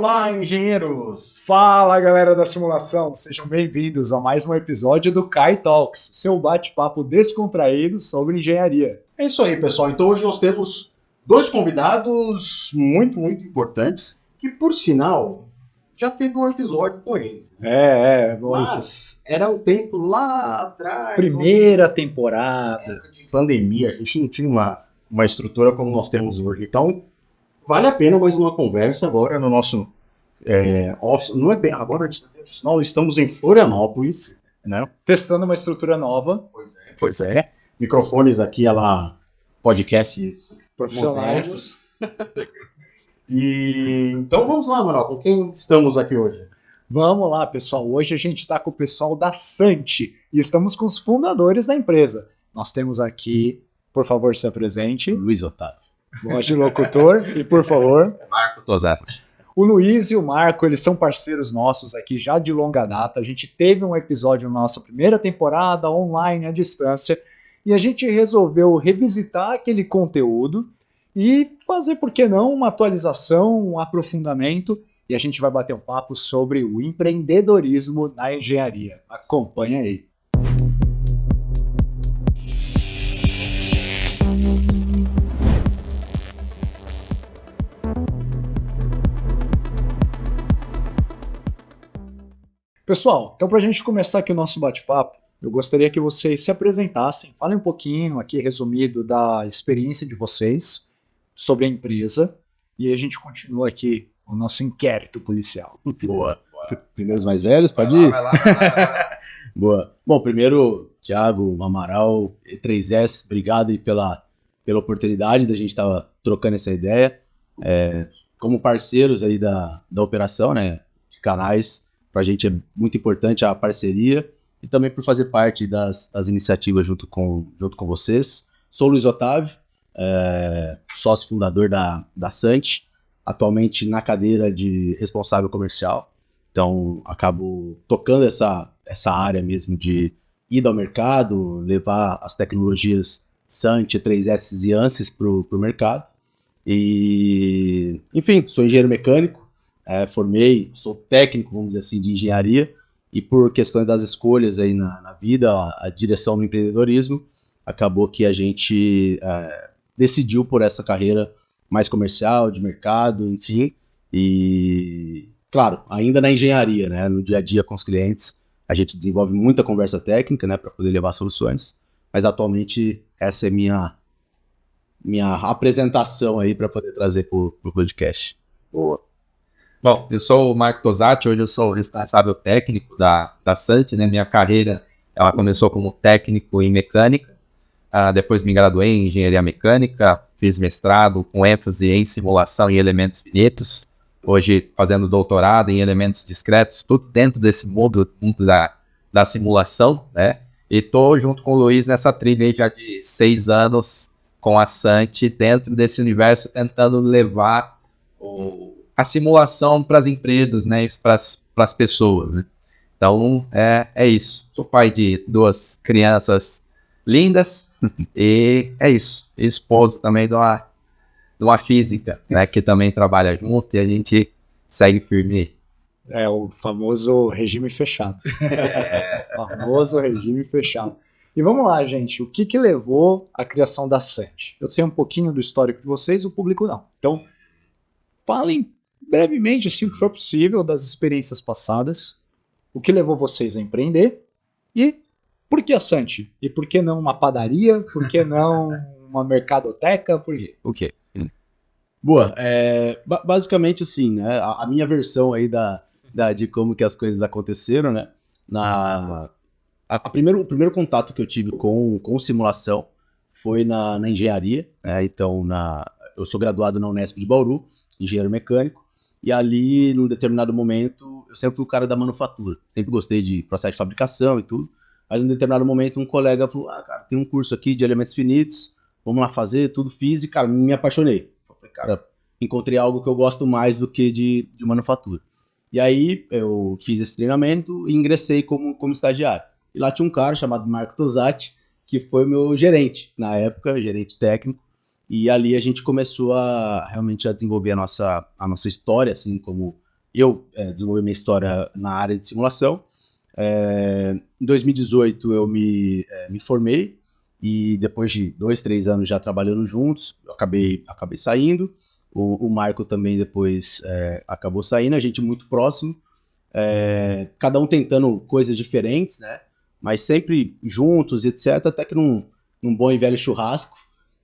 Olá, engenheiros! Fala, galera da simulação! Sejam bem-vindos a mais um episódio do Kai Talks, seu bate-papo descontraído sobre engenharia. É isso aí, pessoal. Então hoje nós temos dois convidados muito importantes, que por sinal já teve um episódio com eles. Mas era um tempo lá atrás. primeira temporada. Época de pandemia, a gente não tinha uma estrutura como nós temos hoje. Então, vale a pena mais uma conversa agora no nosso office. Não é bem agora, nós estamos em Florianópolis, né? Testando uma estrutura nova. Pois é. Microfones aqui, podcasts Profissionais. modernos. E então vamos lá, Manuel, com quem estamos aqui hoje? Vamos lá, pessoal. Hoje a gente está com o pessoal da Sant e estamos com os fundadores da empresa. Nós temos aqui, por favor, se apresente. Luiz Otávio. Voz de locutor e, por favor, Marco Tosati. o Luiz e o Marco, eles são parceiros nossos aqui já de longa data. A gente teve um episódio na nossa primeira temporada, online, à distância, e a gente resolveu revisitar aquele conteúdo e fazer, por que não, uma atualização, um aprofundamento, e a gente vai bater um papo sobre o empreendedorismo na engenharia. Acompanha aí. Pessoal, então para a gente começar aqui o nosso bate-papo, eu gostaria que vocês se apresentassem, falem um pouquinho aqui resumido da experiência de vocês sobre a empresa e a gente continua aqui o nosso inquérito policial. Boa. Primeiros mais velhos, pode ir? Vai lá. Boa. Bom, primeiro, Thiago, Amaral, E3S, obrigado aí pela oportunidade da gente estar trocando essa ideia. Como parceiros aí da operação, né, de canais, para a gente é muito importante a parceria e também por fazer parte das iniciativas junto com vocês. Sou o Luiz Otávio, sócio fundador da Sant, atualmente na cadeira de responsável comercial. Então, acabo tocando essa área mesmo de ir ao mercado, levar as tecnologias Sant, 3S e ANSYS para o mercado. E, enfim, sou engenheiro mecânico, sou técnico, vamos dizer assim, de engenharia, e por questões das escolhas aí na vida, a direção do empreendedorismo, acabou que a gente decidiu por essa carreira mais comercial, de mercado, enfim, e, claro, ainda na engenharia, né, no dia a dia com os clientes, a gente desenvolve muita conversa técnica, né, para poder levar soluções, mas atualmente essa é minha apresentação aí para poder trazer para o podcast. Boa. Bom, eu sou o Marco Tosati, hoje eu sou o responsável técnico da Sant, né? Minha carreira, ela começou como técnico em mecânica, depois me graduei em engenharia mecânica, fiz mestrado com ênfase em simulação e elementos finitos, hoje fazendo doutorado em elementos discretos, tudo dentro desse mundo da simulação, né? E tô junto com o Luiz nessa trilha aí já de 6 anos com a Sant, dentro desse universo, tentando levar a simulação para as empresas, né, para as pessoas, né? Então, é isso. Sou pai de 2 crianças lindas e é isso. E esposo também de uma física, né, que também trabalha junto e a gente segue firme. É o famoso regime fechado. Famoso regime fechado. E vamos lá, gente. O que levou à criação da Sant? Eu sei um pouquinho do histórico de vocês, o público não. Então, falem brevemente, assim, o que for possível das experiências passadas, o que levou vocês a empreender e por que a Sant? E por que não uma padaria? Por que não uma mercadoteca? Por quê? O quê? Boa. Basicamente, assim, né, a minha versão aí de como que as coisas aconteceram, né? O primeiro contato que eu tive com simulação foi na engenharia, né? Então, eu sou graduado na Unesp de Bauru, engenheiro mecânico, e ali, num determinado momento, eu sempre fui o cara da manufatura, sempre gostei de processo de fabricação e tudo, mas num determinado momento um colega falou, cara, tem um curso aqui de elementos finitos, vamos lá fazer, tudo fiz, e cara, me apaixonei. Falei, cara, encontrei algo que eu gosto mais do que de manufatura. E aí, eu fiz esse treinamento e ingressei como estagiário. E lá tinha um cara chamado Marco Tosati, que foi meu gerente, na época, gerente técnico, e ali a gente começou realmente a desenvolver a nossa história, assim, como eu desenvolvi minha história na área de simulação. Em 2018 eu me formei e depois de 2, 3 anos já trabalhando juntos, eu acabei saindo. O Marco também depois acabou saindo, a gente muito próximo, cada um tentando coisas diferentes, né? Mas sempre juntos, etc. Até que num bom e velho churrasco,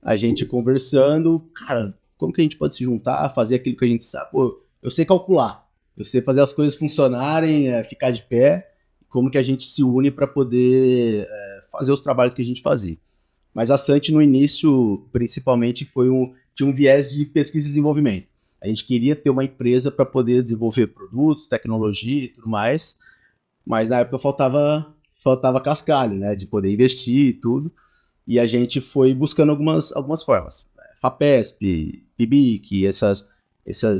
a gente conversando, cara, como que a gente pode se juntar, fazer aquilo que a gente sabe? Pô, eu sei calcular, eu sei fazer as coisas funcionarem, ficar de pé, como que a gente se une para poder fazer os trabalhos que a gente fazia. Mas a Sant no início, principalmente, tinha um viés de pesquisa e desenvolvimento. A gente queria ter uma empresa para poder desenvolver produtos, tecnologia e tudo mais, mas na época faltava cascalho, né, de poder investir e tudo, e a gente foi buscando algumas formas. FAPESP, PIBIC, essas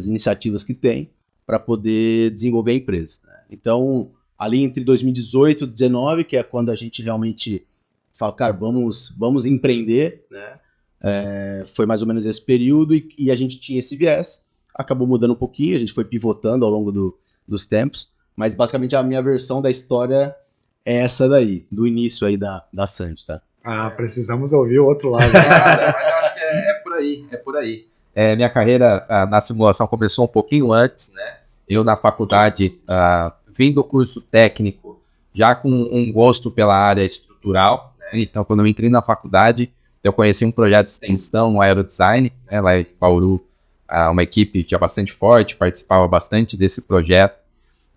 iniciativas que tem para poder desenvolver a empresa. Então, ali entre 2018 e 2019, que é quando a gente realmente fala, cara, vamos empreender, né? Foi mais ou menos esse período e a gente tinha esse viés, acabou mudando um pouquinho, a gente foi pivotando ao longo dos tempos, mas basicamente a minha versão da história é essa daí, do início aí da Sant, tá? Precisamos ouvir o outro lado. Mas eu acho que é por aí. Minha carreira na simulação começou um pouquinho antes, né? Eu na faculdade, vim do curso técnico, já com um gosto pela área estrutural, né? Então quando eu entrei na faculdade, eu conheci um projeto de extensão no Aerodesign, né? Lá em Bauru, uma equipe que é bastante forte, participava bastante desse projeto,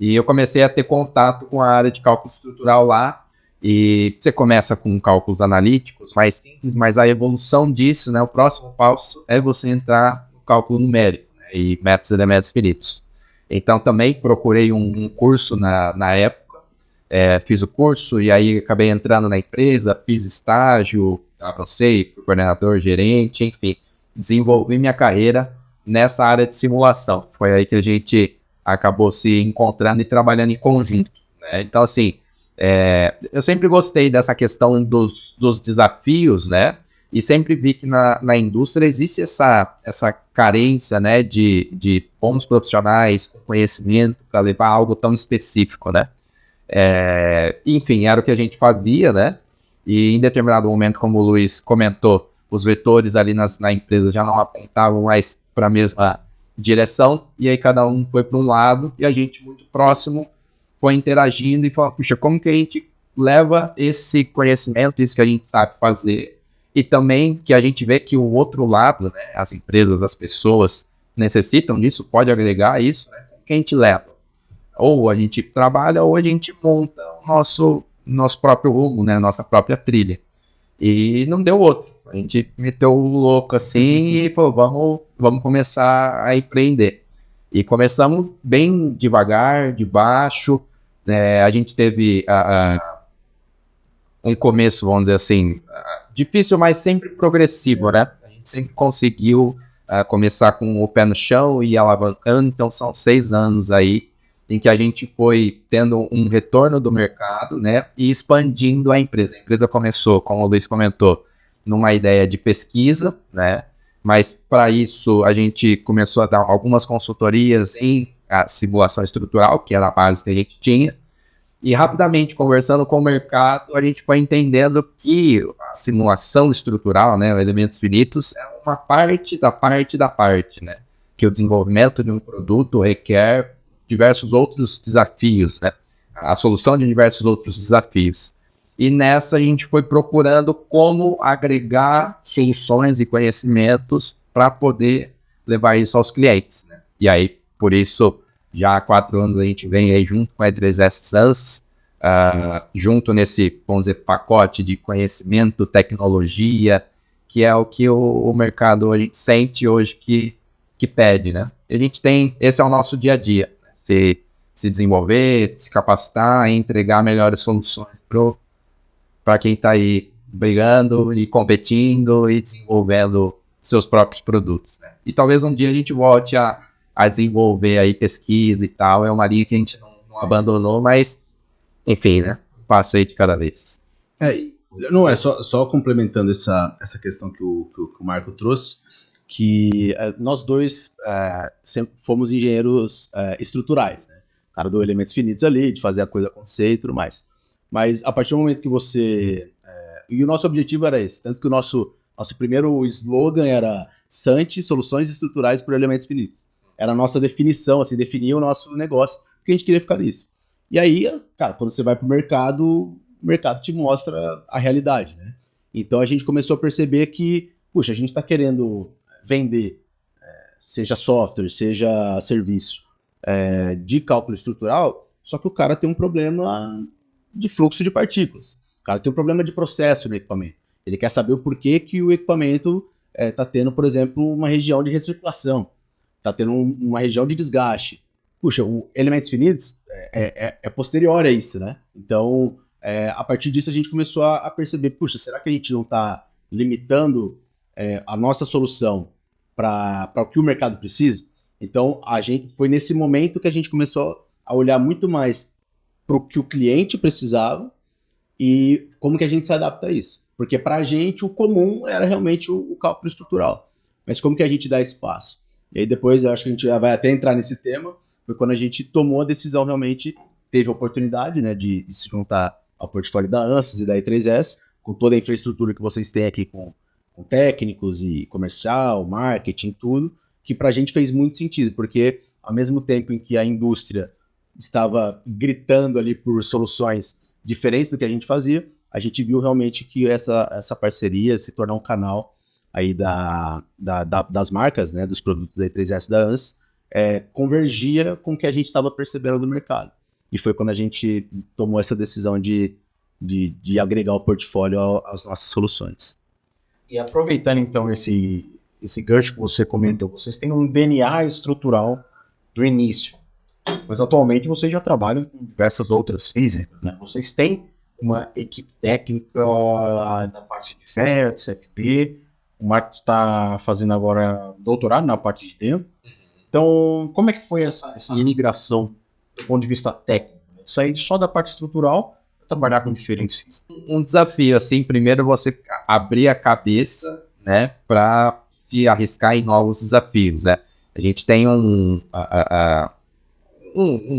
e eu comecei a ter contato com a área de cálculo estrutural lá. E você começa com cálculos analíticos mais simples, mas a evolução disso, né, o próximo passo é você entrar no cálculo numérico, né, e métodos e elementos finitos. Então também procurei um curso na época, fiz o curso e aí acabei entrando na empresa, fiz estágio, avancei, coordenador, gerente, enfim, desenvolvi minha carreira nessa área de simulação. Foi aí que a gente acabou se encontrando e trabalhando em conjunto, né? Então assim, eu sempre gostei dessa questão dos desafios, né? E sempre vi que na indústria existe essa carência, né? De bons profissionais com conhecimento para levar algo tão específico, né? Enfim, era o que a gente fazia, né? E em determinado momento, como o Luiz comentou, os vetores ali na empresa já não apontavam mais para a mesma direção. E aí cada um foi para um lado e a gente muito próximo foi interagindo e falando, puxa, como que a gente leva esse conhecimento, isso que a gente sabe fazer, e também que a gente vê que o outro lado, né, as empresas, as pessoas necessitam disso, pode agregar isso, né, como que a gente leva? Ou a gente trabalha, ou a gente monta o nosso próprio rumo, né, nossa própria trilha. E não deu outro. A gente meteu o louco assim e falou, vamos começar a empreender. E começamos bem devagar, de baixo. A gente teve um começo, vamos dizer assim, difícil, mas sempre progressivo, né? A gente sempre conseguiu começar com o pé no chão e alavancando. Então são 6 anos aí em que a gente foi tendo um retorno do mercado, né? E expandindo a empresa. A empresa começou, como o Luiz comentou, numa ideia de pesquisa, né? Mas para isso a gente começou a dar algumas consultorias em a simulação estrutural, que era a base que a gente tinha, e rapidamente conversando com o mercado, a gente foi entendendo que a simulação estrutural, né, elementos finitos, é uma parte da parte, né, que o desenvolvimento de um produto requer diversos outros desafios, né, a solução de diversos outros desafios. E nessa a gente foi procurando como agregar soluções e conhecimentos para poder levar isso aos clientes, né? E aí, por isso, já há 4 anos a gente vem aí junto com a E3S Sans, junto nesse, vamos dizer, pacote de conhecimento, tecnologia, que é o que o mercado a gente sente hoje que pede, né? E a gente tem, esse é o nosso dia a dia, né? Se desenvolver, se capacitar e entregar melhores soluções para quem está aí brigando e competindo e desenvolvendo seus próprios produtos, né? E talvez um dia a gente volte a desenvolver aí pesquisa e tal, é uma linha que a gente não abandonou, mas enfim, né? Passo aí de cada vez. Não é só complementando essa questão que o Marco trouxe, que nós dois sempre fomos engenheiros estruturais, né? O cara do elementos finitos ali, de fazer a coisa acontecer e tudo mais. Mas a partir do momento que você... e o nosso objetivo era esse, tanto que o nosso primeiro slogan era SANT, Soluções Estruturais por Elementos Finitos. Era a nossa definição, assim, definir o nosso negócio, porque a gente queria ficar nisso. E aí, cara, quando você vai pro mercado, o mercado te mostra a realidade, né? Então a gente começou a perceber que, puxa, a gente está querendo vender, seja software, seja serviço, de cálculo estrutural, só que o cara tem um problema de fluxo de partículas. O cara tem um problema de processo no equipamento. Ele quer saber o porquê que o equipamento está tendo, por exemplo, uma região de recirculação, está tendo uma região de desgaste. Puxa, o elementos finitos é posterior a isso, né? Então, a partir disso a gente começou a perceber, puxa, será que a gente não está limitando a nossa solução para o que o mercado precisa? Então, foi nesse momento que a gente começou a olhar muito mais para o que o cliente precisava e como que a gente se adapta a isso. Porque para a gente o comum era realmente o cálculo estrutural. Mas como que a gente dá espaço? E aí depois, eu acho que a gente já vai até entrar nesse tema, foi quando a gente tomou a decisão, realmente teve a oportunidade, né, de se juntar ao portfólio da Ansys e da E3S, com toda a infraestrutura que vocês têm aqui com técnicos e comercial, marketing, tudo, que para a gente fez muito sentido, porque ao mesmo tempo em que a indústria estava gritando ali por soluções diferentes do que a gente fazia, a gente viu realmente que essa parceria se tornar um canal aí das marcas, né, dos produtos da E3S da Ansys, convergia com o que a gente estava percebendo do mercado. E foi quando a gente tomou essa decisão de agregar o portfólio às nossas soluções. E aproveitando então esse gancho que você comentou, vocês têm um DNA estrutural do início, mas atualmente vocês já trabalham com diversas outras físicas, né? Vocês têm uma equipe técnica na parte de FET, CFP, o Marcos está fazendo agora doutorado na parte de dentro. Então, como é que foi essa imigração do ponto de vista técnico? Sair só da parte estrutural para trabalhar com diferentes físicas. Um desafio, assim, primeiro você abrir a cabeça, né, para se arriscar em novos desafios, né? A gente tem um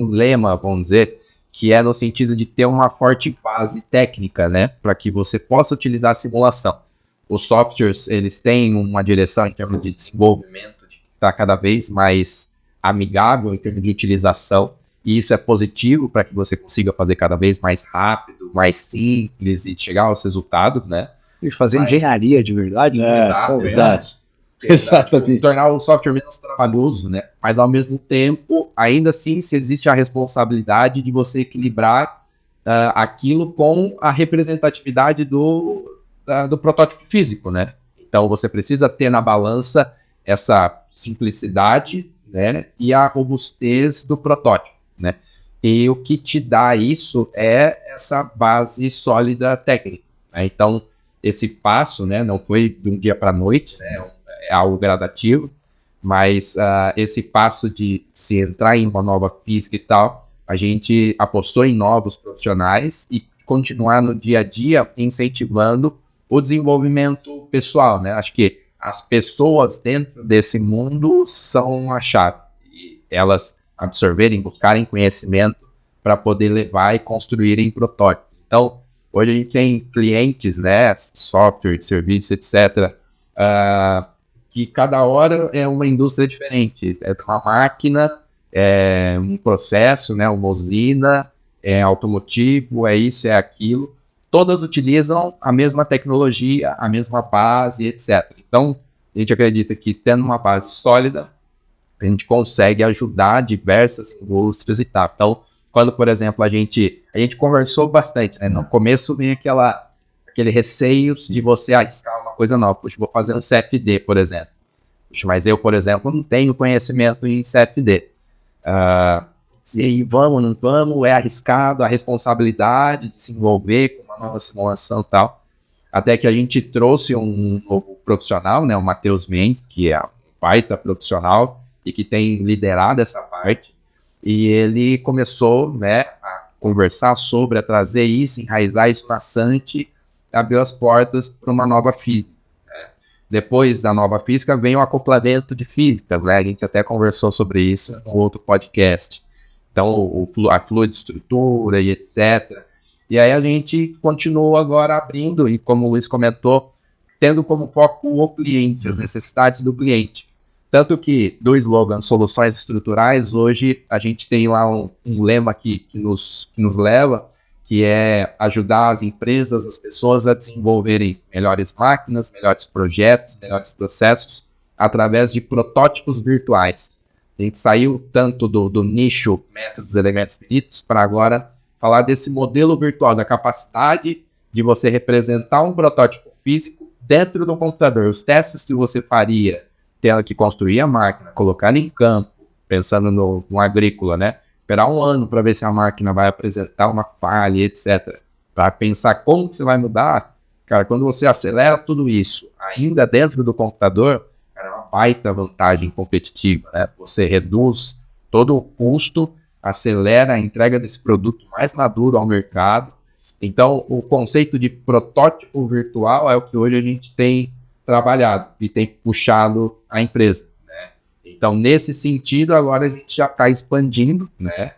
lema, vamos dizer, que é no sentido de ter uma forte base técnica, né, para que você possa utilizar a simulação. Os softwares, eles têm uma direção em termos de desenvolvimento, que está cada vez mais amigável em termos de utilização, e isso é positivo para que você consiga fazer cada vez mais rápido, mais simples e chegar aos resultados, né? E fazer engenharia de verdade, né? Exato. Exatamente. Tornar o software menos trabalhoso, né? Mas ao mesmo tempo, ainda assim, se existe a responsabilidade de você equilibrar aquilo com a representatividade do protótipo físico, né? Então você precisa ter na balança essa simplicidade, né, e a robustez do protótipo, né? E o que te dá isso é essa base sólida técnica, né? Então esse passo, né, não foi de um dia para a noite, né, é algo gradativo, mas esse passo de se entrar em uma nova física e tal, a gente apostou em novos profissionais e continuar no dia a dia incentivando o desenvolvimento pessoal, né? Acho que as pessoas dentro desse mundo são a chave. E elas absorverem, buscarem conhecimento para poder levar e construírem protótipos. Então, hoje a gente tem clientes, né, software, serviços, etc., que cada hora é uma indústria diferente. É uma máquina, é um processo, né, uma usina, é automotivo, é isso, é aquilo. Todas utilizam a mesma tecnologia, a mesma base, etc. Então, a gente acredita que tendo uma base sólida, a gente consegue ajudar diversas indústrias e tal. Então, quando, por exemplo, a gente conversou bastante, né? No começo vem aquele receio de você arriscar uma coisa nova. Puxa, vou fazer um CFD, por exemplo. Puxa, mas eu, por exemplo, não tenho conhecimento em CFD. Se vamos, não vamos, é arriscado, a responsabilidade de se envolver com uma nova simulação e tal. Até que a gente trouxe um novo profissional, né, o Matheus Mendes, que é um baita profissional e que tem liderado essa parte. E ele começou, né, a conversar sobre, a trazer isso, enraizar isso na SANT, abriu as portas para uma nova física, né? Depois da nova física vem o acoplamento de físicas, né? A gente até conversou sobre isso no outro podcast. Então, a fluid estrutura e etc. E aí a gente continua agora abrindo, e como o Luiz comentou, tendo como foco o cliente, as necessidades do cliente. Tanto que do slogan Soluções Estruturais, hoje a gente tem lá um lema que nos leva, que é ajudar as empresas, as pessoas a desenvolverem melhores máquinas, melhores projetos, melhores processos, através de protótipos virtuais. A gente saiu tanto do nicho métodos, elementos finitos, para agora falar desse modelo virtual, da capacidade de você representar um protótipo físico dentro do computador. Os testes que você faria, tendo que construir a máquina, colocar em campo, pensando no agrícola, né? Esperar um ano para ver se a máquina vai apresentar uma falha, etc. Para pensar como que você vai mudar, cara, quando você acelera tudo isso, ainda dentro do computador, cara, é uma baita vantagem competitiva, né? Você reduz todo o custo, acelera a entrega desse produto mais maduro ao mercado. Então, o conceito de protótipo virtual é o que hoje a gente tem trabalhado e tem puxado a empresa. Então, nesse sentido, agora a gente já está expandindo, né,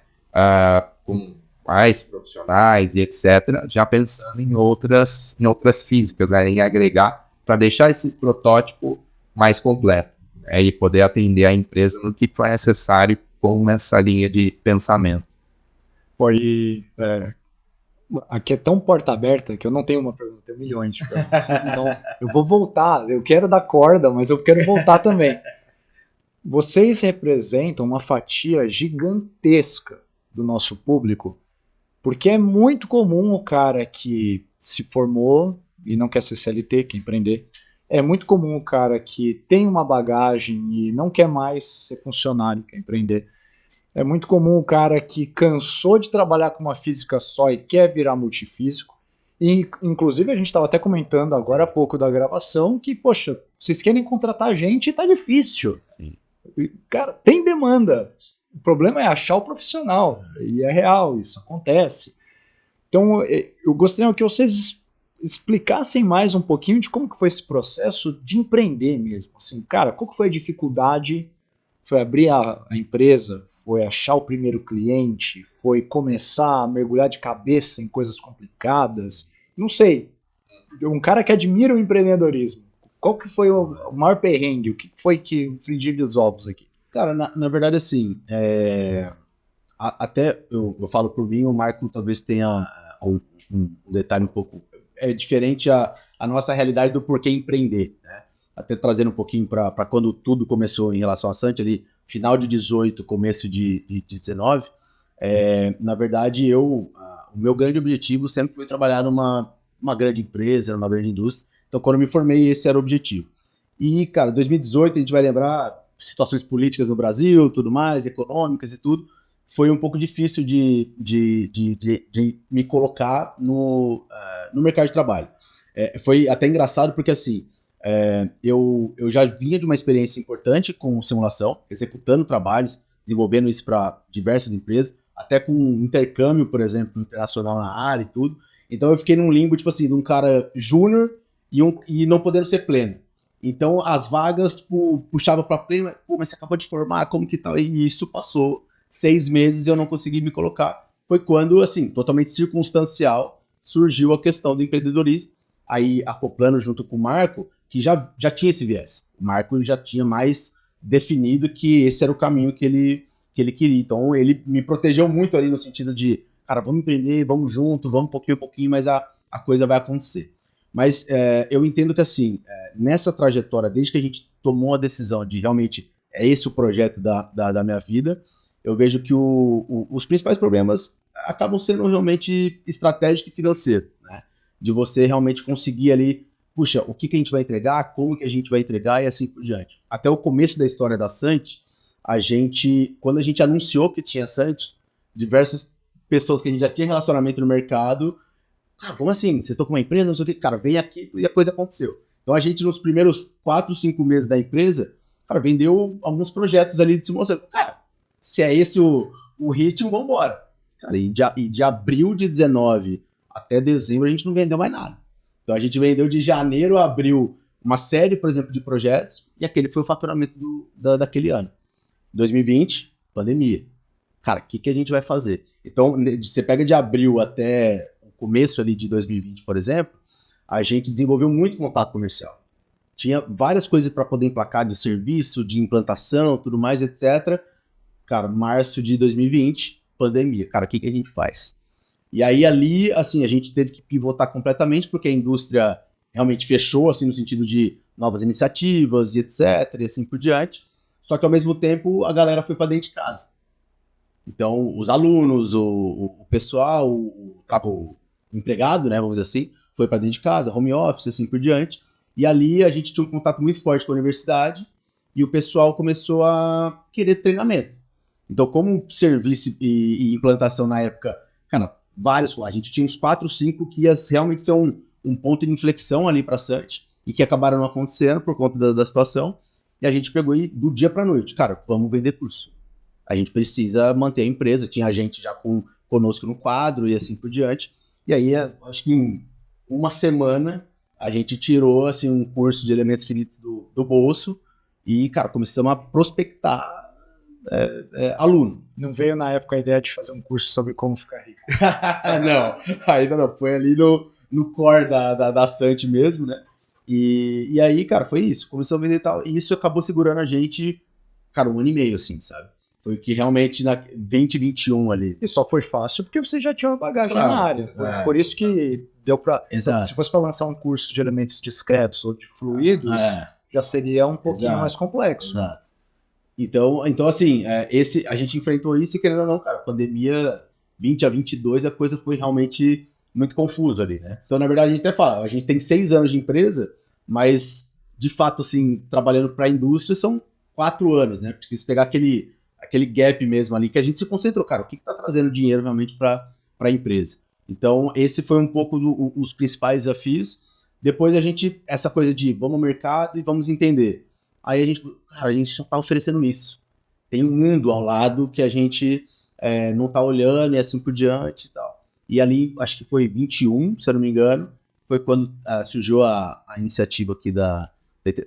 com mais profissionais e etc., já pensando em outras físicas, né, em agregar, para deixar esse protótipo mais completo, né, e poder atender a empresa no que for necessário com essa linha de pensamento. Aqui é tão porta aberta que eu não tenho uma pergunta, eu tenho milhões de perguntas. Então, eu vou voltar, eu quero dar corda, mas eu quero voltar também. Vocês representam uma fatia gigantesca do nosso público, porque é muito comum o cara que se formou e não quer ser CLT, quer empreender. É muito comum o cara que tem uma bagagem e não quer mais ser funcionário, quer empreender. É muito comum o cara que cansou de trabalhar com uma física só e quer virar multifísico. E, inclusive, a gente estava até comentando agora há pouco da gravação que, poxa, vocês querem contratar a gente e tá difícil. Sim. Cara, tem demanda. O problema é achar o profissional. E é real, isso acontece. Então, eu gostaria que vocês explicassem mais um pouquinho de como que foi esse processo de empreender mesmo. Assim, cara, qual que foi a dificuldade? Foi abrir a empresa? Foi achar o primeiro cliente? Foi começar a mergulhar de cabeça em coisas complicadas? Não sei. Um cara que admira o empreendedorismo. Qual que foi o maior perrengue? O que foi que frigiu os ovos aqui? Cara, na verdade, assim, até eu falo por mim, o Marco talvez tenha um detalhe um pouco diferente a nossa realidade do porquê empreender, né? Até trazendo um pouquinho para quando tudo começou em relação a Santi, ali, final de 18, começo de 19, na verdade, o meu grande objetivo sempre foi trabalhar numa grande empresa, numa grande indústria. Então, quando eu me formei, esse era o objetivo. E, cara, 2018, a gente vai lembrar situações políticas no Brasil, tudo mais, econômicas e tudo. Foi um pouco difícil de me colocar no mercado de trabalho. Foi até engraçado porque, assim, eu já vinha de uma experiência importante com simulação, executando trabalhos, desenvolvendo isso para diversas empresas, até com intercâmbio, por exemplo, internacional na área e tudo. Então, eu fiquei num limbo, tipo assim, de um cara júnior e não podendo ser pleno. Então, as vagas, tipo, puxava para pleno, mas você acabou de formar, como que tal? E isso passou 6 meses e eu não consegui me colocar. Foi quando, assim, totalmente circunstancial, surgiu a questão do empreendedorismo. Aí, acoplando junto com o Marco, que já tinha esse viés. O Marco já tinha mais definido que esse era o caminho que ele queria. Então, ele me protegeu muito ali no sentido de, cara, vamos empreender, vamos junto, vamos um pouquinho, mas a coisa vai acontecer. Mas eu entendo que, assim, nessa trajetória, desde que a gente tomou a decisão de realmente esse o projeto da minha vida, eu vejo que os principais problemas acabam sendo realmente estratégicos e financeiros, né? De você realmente conseguir ali, puxa, o que a gente vai entregar, como que a gente vai entregar e assim por diante. Até o começo da história da Santi, quando a gente anunciou que tinha Santi, diversas pessoas que a gente já tinha relacionamento no mercado, cara, como assim? Você tô com uma empresa, não sei o que, cara, vem aqui e a coisa aconteceu. Então a gente, nos primeiros 4, 5 meses da empresa, cara, vendeu alguns projetos ali de simulação. Cara, se é esse o ritmo, vamos embora. Cara, e de abril de 19 até dezembro a gente não vendeu mais nada. Então a gente vendeu de janeiro a abril uma série, por exemplo, de projetos, e aquele foi o faturamento daquele ano. 2020, pandemia. Cara, o que a gente vai fazer? Então, você pega de abril até o começo ali de 2020, por exemplo, a gente desenvolveu muito contato comercial. Tinha várias coisas para poder emplacar de serviço, de implantação, tudo mais, etc. Cara, março de 2020, pandemia. Cara, o que a gente faz? E aí ali, assim, a gente teve que pivotar completamente, porque a indústria realmente fechou, assim, no sentido de novas iniciativas e etc, e assim por diante. Só que ao mesmo tempo, a galera foi para dentro de casa. Então, os alunos, o pessoal, o empregado, né, vamos dizer assim, foi para dentro de casa, home office, assim por diante. E ali a gente tinha um contato muito forte com a universidade e o pessoal começou a querer treinamento. Então, como serviço e implantação na época, cara, vários, a gente tinha uns 4, 5 que ia realmente ser um ponto de inflexão ali para a Search e que acabaram não acontecendo por conta da situação. E a gente pegou e do dia para noite, cara, vamos vender curso. A gente precisa manter a empresa, tinha gente já conosco no quadro e assim por diante. E aí, acho que em uma semana, a gente tirou assim, um curso de elementos finitos do bolso e, cara, começamos a prospectar aluno. Não veio na época a ideia de fazer um curso sobre como ficar rico? Não, ainda não. Foi ali no core da Sant mesmo, né? E aí, cara, foi isso. Começou a vender e tal. E isso acabou segurando a gente, cara, 1 ano e meio, assim, sabe? Foi que realmente na 2021 ali. E só foi fácil porque você já tinha uma bagagem Claro, na área. Por isso que deu pra... Exato. Se fosse para lançar um curso de elementos discretos ou de fluidos, já seria um pouquinho mais complexo. Exato. Então assim, a gente enfrentou isso e querendo ou não, cara, pandemia 20 a 22, a coisa foi realmente muito confusa ali, né? Então, na verdade, a gente até fala, a gente tem 6 anos de empresa, mas, de fato, assim, trabalhando para a indústria são 4 anos, né? Porque se pegar aquele gap mesmo ali, que a gente se concentrou, cara, o que está trazendo dinheiro realmente para a empresa? Então, esse foi um pouco os principais desafios. Depois essa coisa de vamos ao mercado e vamos entender. Aí a gente já está oferecendo isso. Tem um mundo ao lado que a gente não está olhando e assim por diante e tal. E ali, acho que foi 21, se eu não me engano, foi quando surgiu a iniciativa aqui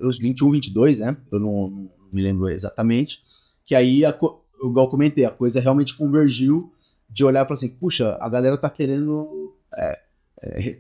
os 21, 22, né? Eu não me lembro exatamente. Que aí, igual eu comentei, a coisa realmente convergiu de olhar e falar assim, puxa, a galera tá querendo...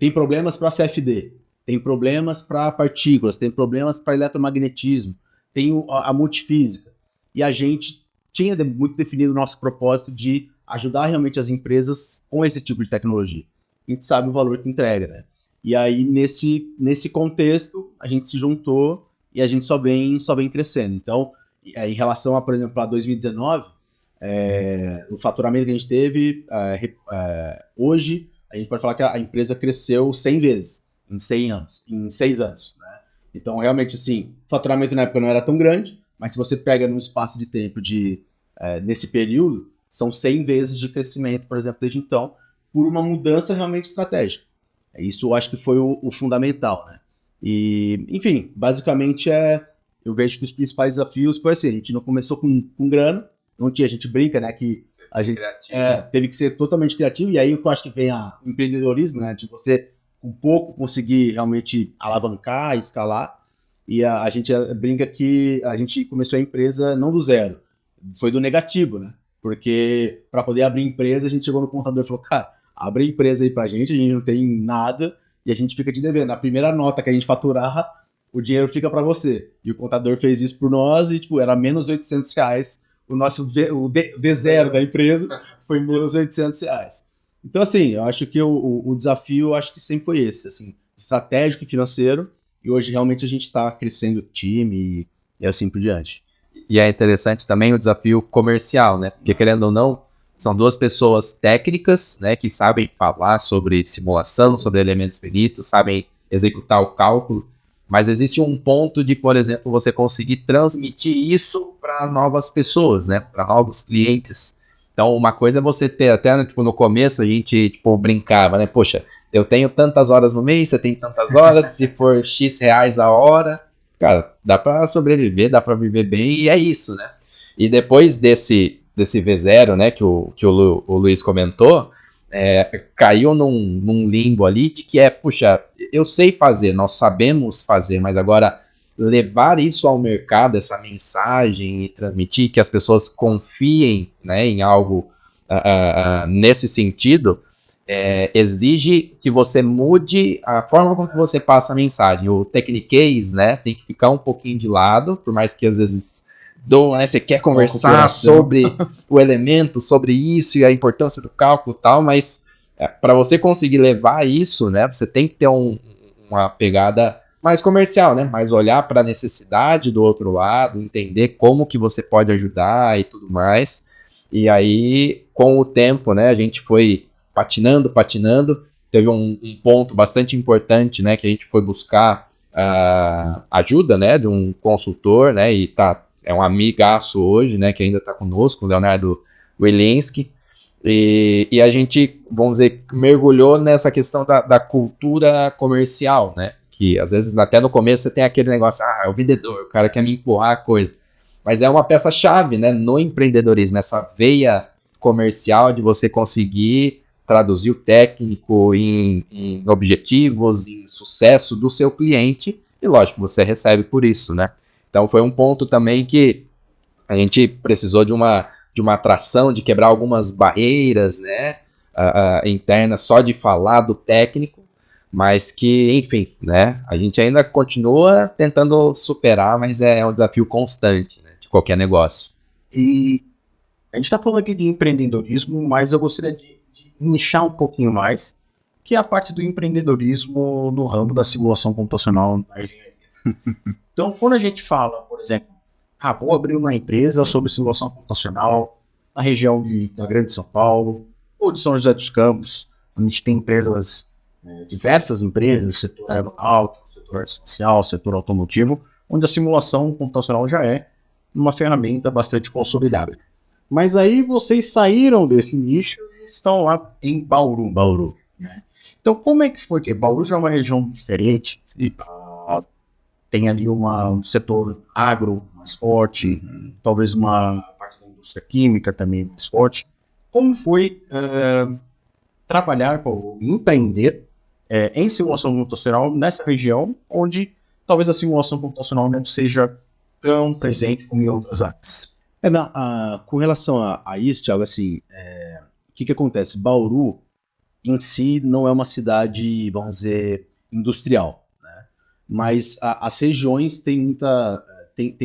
tem problemas para CFD, tem problemas para partículas, tem problemas para eletromagnetismo, tem a multifísica. E a gente tinha muito definido o nosso propósito de ajudar realmente as empresas com esse tipo de tecnologia. A gente sabe o valor que entrega, né? E aí, nesse contexto, a gente se juntou e a gente só vem crescendo. Então, em relação a, por exemplo, a 2019, o faturamento que a gente teve, hoje, a gente pode falar que a empresa cresceu 100 vezes em 6 anos. Né? Então, realmente, assim, o faturamento na época não era tão grande, mas se você pega num espaço de tempo nesse período, são 100 vezes de crescimento, por exemplo, desde então, por uma mudança realmente estratégica. Isso eu acho que foi o fundamental, né? E, enfim, basicamente eu vejo que os principais desafios foi assim, a gente não começou com grana, não tinha, a gente brinca, né, que a gente teve que ser totalmente criativo, e aí eu acho que vem o empreendedorismo, né, de você com pouco conseguir realmente alavancar, escalar, e a gente brinca que a gente começou a empresa não do zero, foi do negativo, né, porque para poder abrir empresa, a gente chegou no contador e falou, cara, abre a empresa aí pra gente, a gente não tem nada, e a gente fica te devendo. A primeira nota que a gente faturar, o dinheiro fica para você. E o contador fez isso por nós e, tipo, era menos R$800. O nosso D0 da empresa foi menos R$800. Então, assim, eu acho que o desafio, eu acho que sempre foi esse, assim, estratégico e financeiro. E hoje, realmente, a gente está crescendo o time e assim por diante. E é interessante também o desafio comercial, né? Porque, querendo ou não, são 2 pessoas técnicas, né, que sabem falar sobre simulação, sobre elementos finitos, sabem executar o cálculo, mas existe um ponto de, por exemplo, você conseguir transmitir isso para novas pessoas, né, para novos clientes. Então, uma coisa é você ter, até tipo, no começo a gente tipo, brincava, né, poxa, eu tenho tantas horas no mês, você tem tantas horas, se for X reais a hora, cara, dá para sobreviver, dá para viver bem e é isso, né. E depois desse V0, né, que o Luiz comentou, caiu num limbo ali de que puxa, eu sei fazer, nós sabemos fazer, mas agora levar isso ao mercado, essa mensagem e transmitir que as pessoas confiem, né, em algo nesse sentido, exige que você mude a forma como que você passa a mensagem. O techniquez, né, tem que ficar um pouquinho de lado, por mais que às vezes você quer conversar sobre o elemento, sobre isso e a importância do cálculo e tal, mas para você conseguir levar isso, né, você tem que ter uma pegada mais comercial, né, mais olhar para a necessidade do outro lado, entender como que você pode ajudar e tudo mais. E aí, com o tempo, né, a gente foi patinando, teve um ponto bastante importante, né, que a gente foi buscar ajuda, né, de um consultor, né, e é um amigaço hoje, né, que ainda está conosco, o Leonardo Wielinski, e a gente, vamos dizer, mergulhou nessa questão da cultura comercial, né, que às vezes até no começo você tem aquele negócio, é o vendedor, o cara quer me empurrar a coisa, mas é uma peça-chave, né, no empreendedorismo, essa veia comercial de você conseguir traduzir o técnico em objetivos, em sucesso do seu cliente, e lógico, você recebe por isso, né? Então foi um ponto também que a gente precisou de uma atração, de quebrar algumas barreiras, né, internas, só de falar do técnico, mas que, enfim, né, a gente ainda continua tentando superar, mas é um desafio constante, né, de qualquer negócio. E a gente está falando aqui de empreendedorismo, mas eu gostaria de nichar um pouquinho mais, que é a parte do empreendedorismo no ramo da simulação computacional na engenharia. Então, quando a gente fala, por exemplo, vou abrir uma empresa sobre simulação computacional na região da Grande São Paulo ou de São José dos Campos, a gente tem empresas, diversas empresas, no setor aeronáutico, setor espacial, setor automotivo, onde a simulação computacional já é uma ferramenta bastante consolidada. Mas aí vocês saíram desse nicho e estão lá em Bauru. Né? Então, como é que foi? Porque Bauru já é uma região diferente, tem ali um setor agro mais forte, talvez uma parte da indústria química também mais forte. Como foi trabalhar ou empreender em simulação computacional nessa região, onde talvez a simulação computacional não seja tão presente como em outras áreas? Com relação a isso, Thiago, assim, o que acontece? Bauru, em si, não é uma cidade, vamos dizer, industrial, né? Mas as regiões têm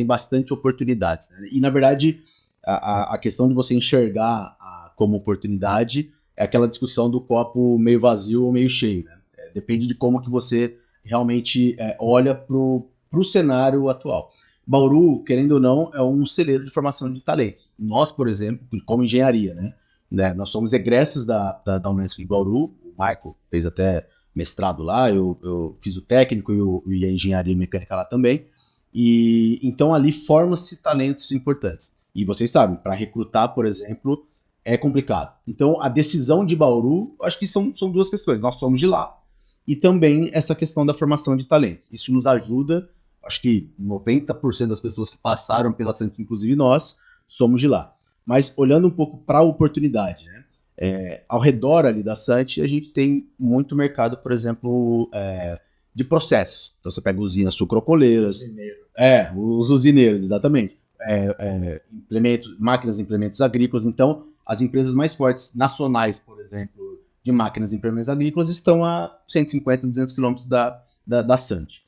bastante oportunidades, né? E, na verdade, a questão de você enxergar como oportunidade é aquela discussão do copo meio vazio ou meio cheio, né? Depende de como que você realmente olha pro cenário atual. Bauru, querendo ou não, é um celeiro de formação de talentos. Nós, por exemplo, como engenharia, né, nós somos egressos da Unesp em Bauru. O Michael fez até mestrado lá, eu fiz o técnico e a engenharia mecânica lá também. E então ali formam-se talentos importantes. E vocês sabem, para recrutar, por exemplo, é complicado. Então a decisão de Bauru, acho que são duas questões. Nós somos de lá e também essa questão da formação de talentos. Isso nos ajuda. Acho que 90% das pessoas que passaram pela Santos, inclusive nós, somos de lá. Mas olhando um pouco para a oportunidade, né? Ao redor ali da Santos, a gente tem muito mercado, por exemplo, de processos. Então você pega usinas sucrocoleiras. Os usineiros, exatamente. Máquinas e implementos agrícolas. Então, as empresas mais fortes nacionais, por exemplo, de máquinas e implementos agrícolas, estão a 150, 200 quilômetros da Santos.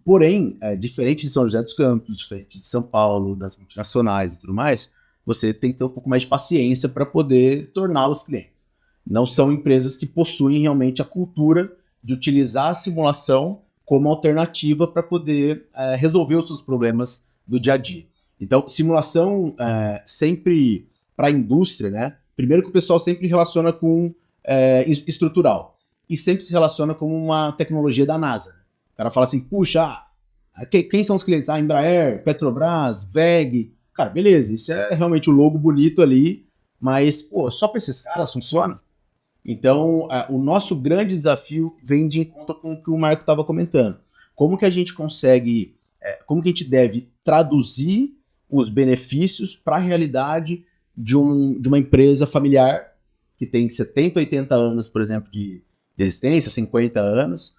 Porém, diferente de São José dos Campos, diferente de São Paulo, das multinacionais e tudo mais, você tem que ter um pouco mais de paciência para poder torná-los clientes. Não são empresas que possuem realmente a cultura de utilizar a simulação como alternativa para poder resolver os seus problemas do dia a dia. Então, simulação sempre para a indústria, né? Primeiro que o pessoal sempre relaciona com estrutural e sempre se relaciona com uma tecnologia da NASA. O cara fala assim, puxa, quem são os clientes? Embraer, Petrobras, WEG. Cara, beleza, isso é realmente um logo bonito ali, mas, só para esses caras funciona? Então, o nosso grande desafio vem de encontro com o que o Marco estava comentando. Como que a gente consegue, como que a gente deve traduzir os benefícios para a realidade de uma empresa familiar que que tem 70, 80 anos, por exemplo, de existência, 50 anos,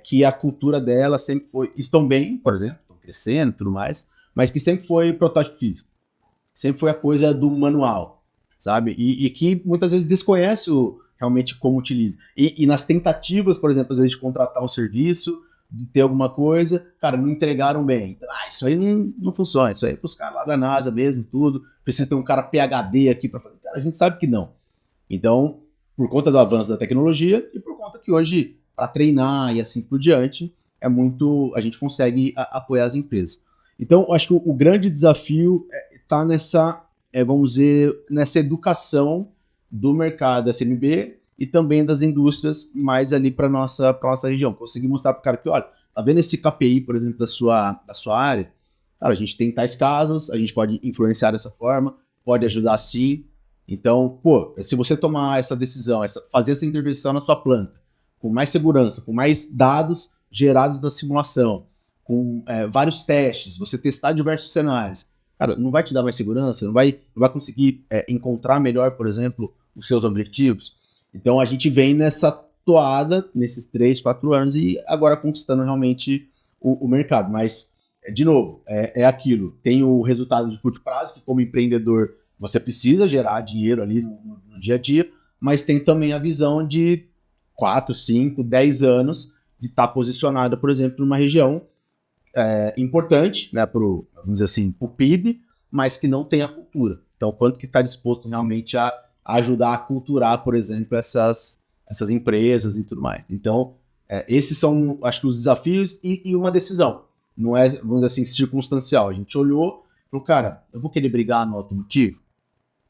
que a cultura dela sempre foi, estão bem, por exemplo, estão crescendo e tudo mais, mas que sempre foi protótipo físico, sempre foi a coisa do manual, sabe? E que muitas vezes desconhece realmente como utiliza. E nas tentativas, por exemplo, às vezes de contratar um serviço, de ter alguma coisa, cara, não entregaram bem. Isso aí não funciona, isso aí é pros caras lá da NASA mesmo, tudo, precisa ter um cara PhD aqui para fazer. Cara, a gente sabe que não. Então, por conta do avanço da tecnologia e por conta que hoje, para treinar e assim por diante, a gente consegue apoiar as empresas. Então, acho que o grande desafio está nessa, vamos dizer, nessa educação do mercado SMB e também das indústrias mais ali para nossa região. Conseguir mostrar para o cara que, olha, tá vendo esse KPI, por exemplo, da sua área? Cara, a gente tem tais casos, a gente pode influenciar dessa forma, pode ajudar sim. Então, pô, se você tomar essa decisão, fazer essa intervenção na sua planta, com mais segurança, com mais dados gerados da simulação, com vários testes, você testar diversos cenários, cara, não vai te dar mais segurança, não vai conseguir encontrar melhor, por exemplo, os seus objetivos. Então a gente vem nessa toada, nesses 3, 4 anos, e agora conquistando realmente o mercado. Mas, de novo, é aquilo, tem o resultado de curto prazo, que como empreendedor você precisa gerar dinheiro ali no dia a dia, mas tem também a visão de 4, 5, 10 anos de estar posicionada, por exemplo, numa região importante, né, vamos dizer assim, pro PIB, mas que não tem a cultura. Então, quanto que está disposto realmente a ajudar a culturar, por exemplo, essas empresas e tudo mais. Então, esses são, acho que, os desafios e uma decisão. Não é, vamos dizer assim, circunstancial. A gente olhou e falou, cara, eu vou querer brigar no automotivo,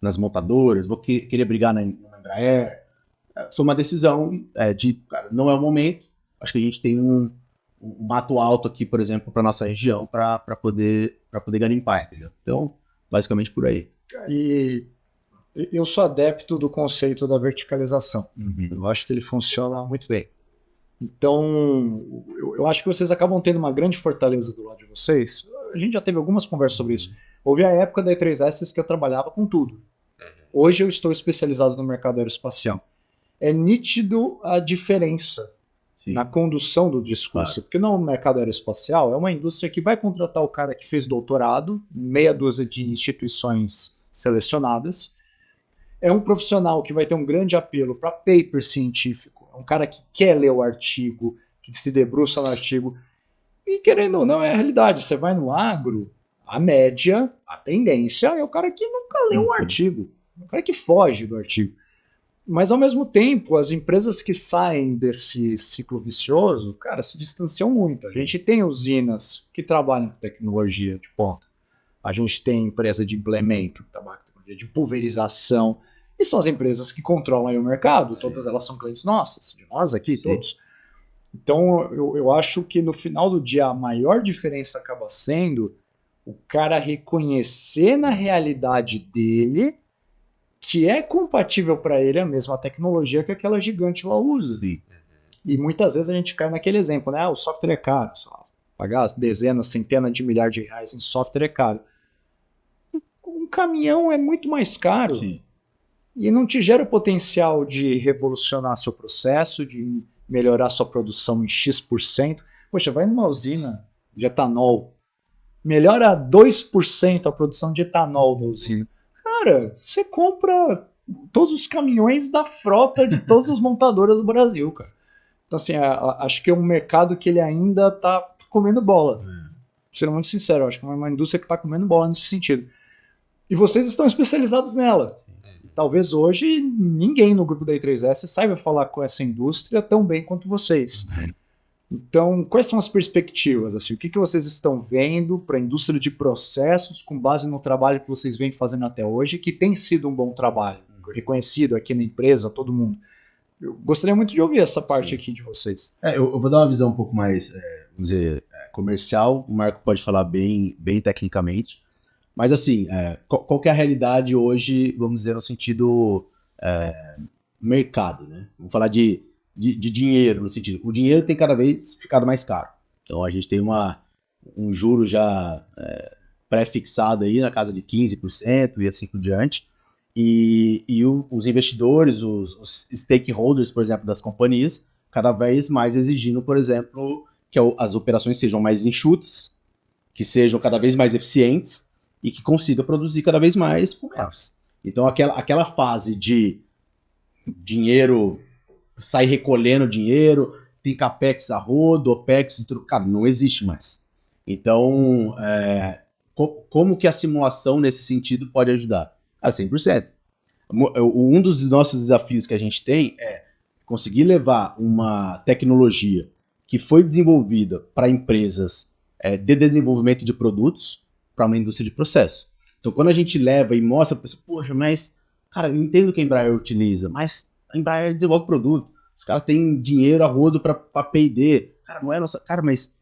nas montadoras, vou querer brigar na Embraer. Foi uma decisão cara, não é o momento. Acho que a gente tem um mato alto aqui, por exemplo, para nossa região, para poder garimpar, entendeu? Então, basicamente por aí. E eu sou adepto do conceito da verticalização. Uhum. Eu acho que ele funciona muito bem. Então, eu acho que vocês acabam tendo uma grande fortaleza do lado de vocês. A gente já teve algumas conversas sobre isso. Houve a época da E3S que eu trabalhava com tudo. Hoje eu estou especializado no mercado aeroespacial. É nítido a diferença na condução do discurso, porque no mercado aeroespacial é uma indústria que vai contratar o cara que fez doutorado, meia dúzia de instituições selecionadas, é um profissional que vai ter um grande apelo para paper científico, é um cara que quer ler o artigo, que se debruça no artigo, e querendo ou não é a realidade, você vai no agro, a média, a tendência é o cara que nunca leu um artigo, o cara que foge do artigo. Mas, ao mesmo tempo, as empresas que saem desse ciclo vicioso, cara, se distanciam muito. A gente tem usinas que trabalham com tecnologia de ponta. A gente tem empresa de implemento, que trabalha com tecnologia de pulverização. E são as empresas que controlam aí o mercado. Todas elas são clientes nossas, de nós aqui, todos. Então, eu acho que, no final do dia, a maior diferença acaba sendo o cara reconhecer na realidade dele que é compatível para ele a mesma tecnologia que aquela gigante lá usa. Sim. E muitas vezes a gente cai naquele exemplo, né? O software é caro, pagar dezenas, centenas de milhares de reais em software é caro. Um caminhão é muito mais caro. Sim. E não te gera o potencial de revolucionar seu processo, de melhorar sua produção em X%. Poxa, vai numa usina de etanol, melhora 2% a produção de etanol da usina. Cara, você compra todos os caminhões da frota de todas as montadoras do Brasil, cara. Então, assim, acho que é um mercado que ele ainda tá comendo bola. Sendo muito sincero, acho que é uma indústria que tá comendo bola nesse sentido. E vocês estão especializados nela. Talvez hoje ninguém no grupo da I3S saiba falar com essa indústria tão bem quanto vocês. Então, quais são as perspectivas? Assim, o que vocês estão vendo para a indústria de processos com base no trabalho que vocês vêm fazendo até hoje, que tem sido um bom trabalho, reconhecido aqui na empresa, todo mundo? Eu gostaria muito de ouvir essa parte aqui de vocês. Eu vou dar uma visão um pouco mais, vamos dizer, comercial. O Marco pode falar bem tecnicamente. Mas, assim, qual que é a realidade hoje, vamos dizer, no sentido mercado, né? Vamos falar de dinheiro, no sentido, o dinheiro tem cada vez ficado mais caro. Então a gente tem um juro já pré-fixado aí na casa de 15% e assim por diante. Os investidores, os stakeholders, por exemplo, das companhias, cada vez mais exigindo, por exemplo, que as operações sejam mais enxutas, que sejam cada vez mais eficientes e que consiga produzir cada vez mais com menos. Então, aquela fase de dinheiro, sair recolhendo dinheiro, tem capex a rodo, opex e tudo, cara, não existe mais. Então, como que a simulação nesse sentido pode ajudar? Cara, 100%. Um dos nossos desafios que a gente tem é conseguir levar uma tecnologia que foi desenvolvida para empresas de desenvolvimento de produtos para uma indústria de processo. Então, quando a gente leva e mostra para a pessoa, poxa, mas, cara, eu entendo que a Embraer utiliza, mas a Embraer desenvolve produto. Os caras têm dinheiro a rodo para P&D. Cara, não é nossa... Cara, mas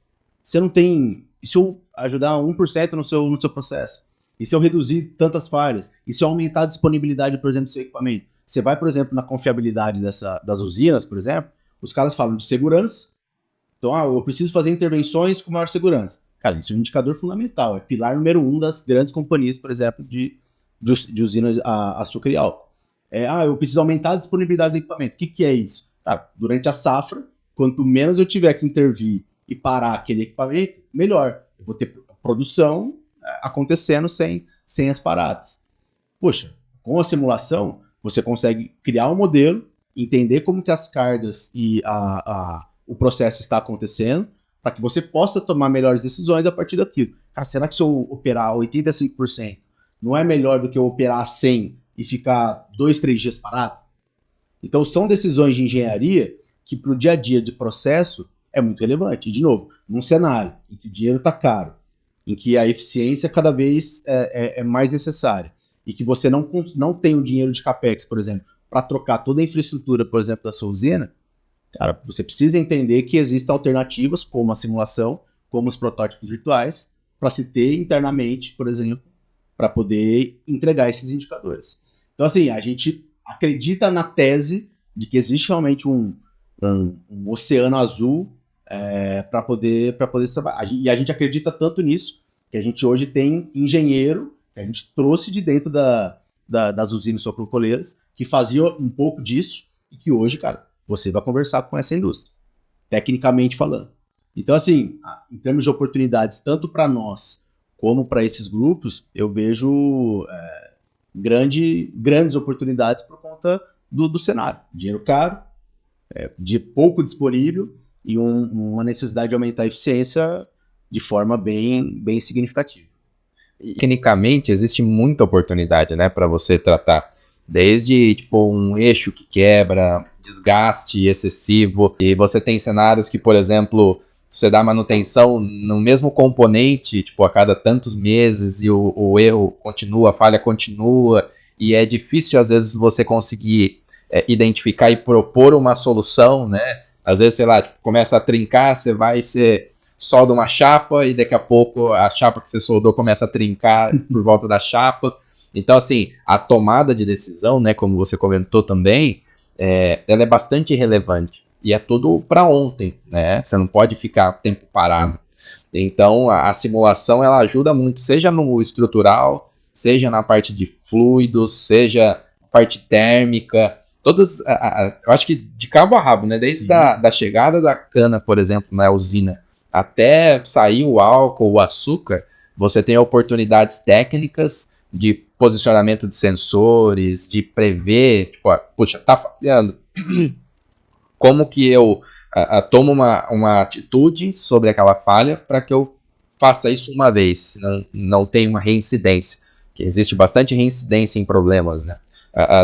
você não tem... E se eu ajudar 1% no seu processo? E se eu reduzir tantas falhas? E se eu aumentar a disponibilidade, por exemplo, do seu equipamento? Você vai, por exemplo, na confiabilidade das usinas, por exemplo, os caras falam de segurança. Então, eu preciso fazer intervenções com maior segurança. Cara, isso é um indicador fundamental. É pilar número 1 das grandes companhias, por exemplo, de usinas a açúcar e álcool. Eu preciso aumentar a disponibilidade do equipamento. O que é isso? Durante a safra, quanto menos eu tiver que intervir e parar aquele equipamento, melhor. Eu vou ter produção acontecendo sem as paradas. Poxa, com a simulação, você consegue criar um modelo, entender como que as cargas e o processo está acontecendo, para que você possa tomar melhores decisões a partir daquilo. Cara, será que se eu operar 85% não é melhor do que eu operar 100% e ficar 2, 3 dias parado? Então, são decisões de engenharia que para o dia a dia de processo é muito relevante. E, de novo, num cenário em que o dinheiro está caro, em que a eficiência cada vez é mais necessária, e que você não tem o dinheiro de capex, por exemplo, para trocar toda a infraestrutura, por exemplo, da sua usina, cara, você precisa entender que existem alternativas, como a simulação, como os protótipos virtuais, para se ter internamente, por exemplo, para poder entregar esses indicadores. Então, assim, a gente acredita na tese de que existe realmente um oceano azul para poder trabalhar. E a gente acredita tanto nisso que a gente hoje tem engenheiro que a gente trouxe de dentro das usinas sucroalcooleiras que fazia um pouco disso e que hoje, cara, você vai conversar com essa indústria, tecnicamente falando. Então, assim, em termos de oportunidades, tanto para nós como para esses grupos, eu vejo grandes oportunidades por conta do cenário. Dinheiro caro, de pouco disponível e uma necessidade de aumentar a eficiência de forma bem significativa. Tecnicamente, existe muita oportunidade, né, para você tratar. Desde, tipo, um eixo que quebra, desgaste excessivo, e você tem cenários que, por exemplo, você dá manutenção no mesmo componente, tipo, a cada tantos meses, e o erro continua, a falha continua, e é difícil, às vezes, você conseguir identificar e propor uma solução, né? Às vezes, sei lá, começa a trincar, você solda uma chapa, e daqui a pouco a chapa que você soldou começa a trincar por volta da chapa. Então, assim, a tomada de decisão, né, como você comentou também, ela é bastante relevante. E é tudo para ontem, né? Você não pode ficar tempo parado. Então, a simulação, ela ajuda muito, seja no estrutural, seja na parte de fluidos, seja na parte térmica, todas, eu acho que de cabo a rabo, né? Desde da chegada da cana, por exemplo, na usina, até sair o álcool, o açúcar, você tem oportunidades técnicas de posicionamento de sensores, de prever, tipo, puxa, tá falhando. Como que eu tomo uma atitude sobre aquela falha para que eu faça isso uma vez, não tenha uma reincidência. Que existe bastante reincidência em problemas, né,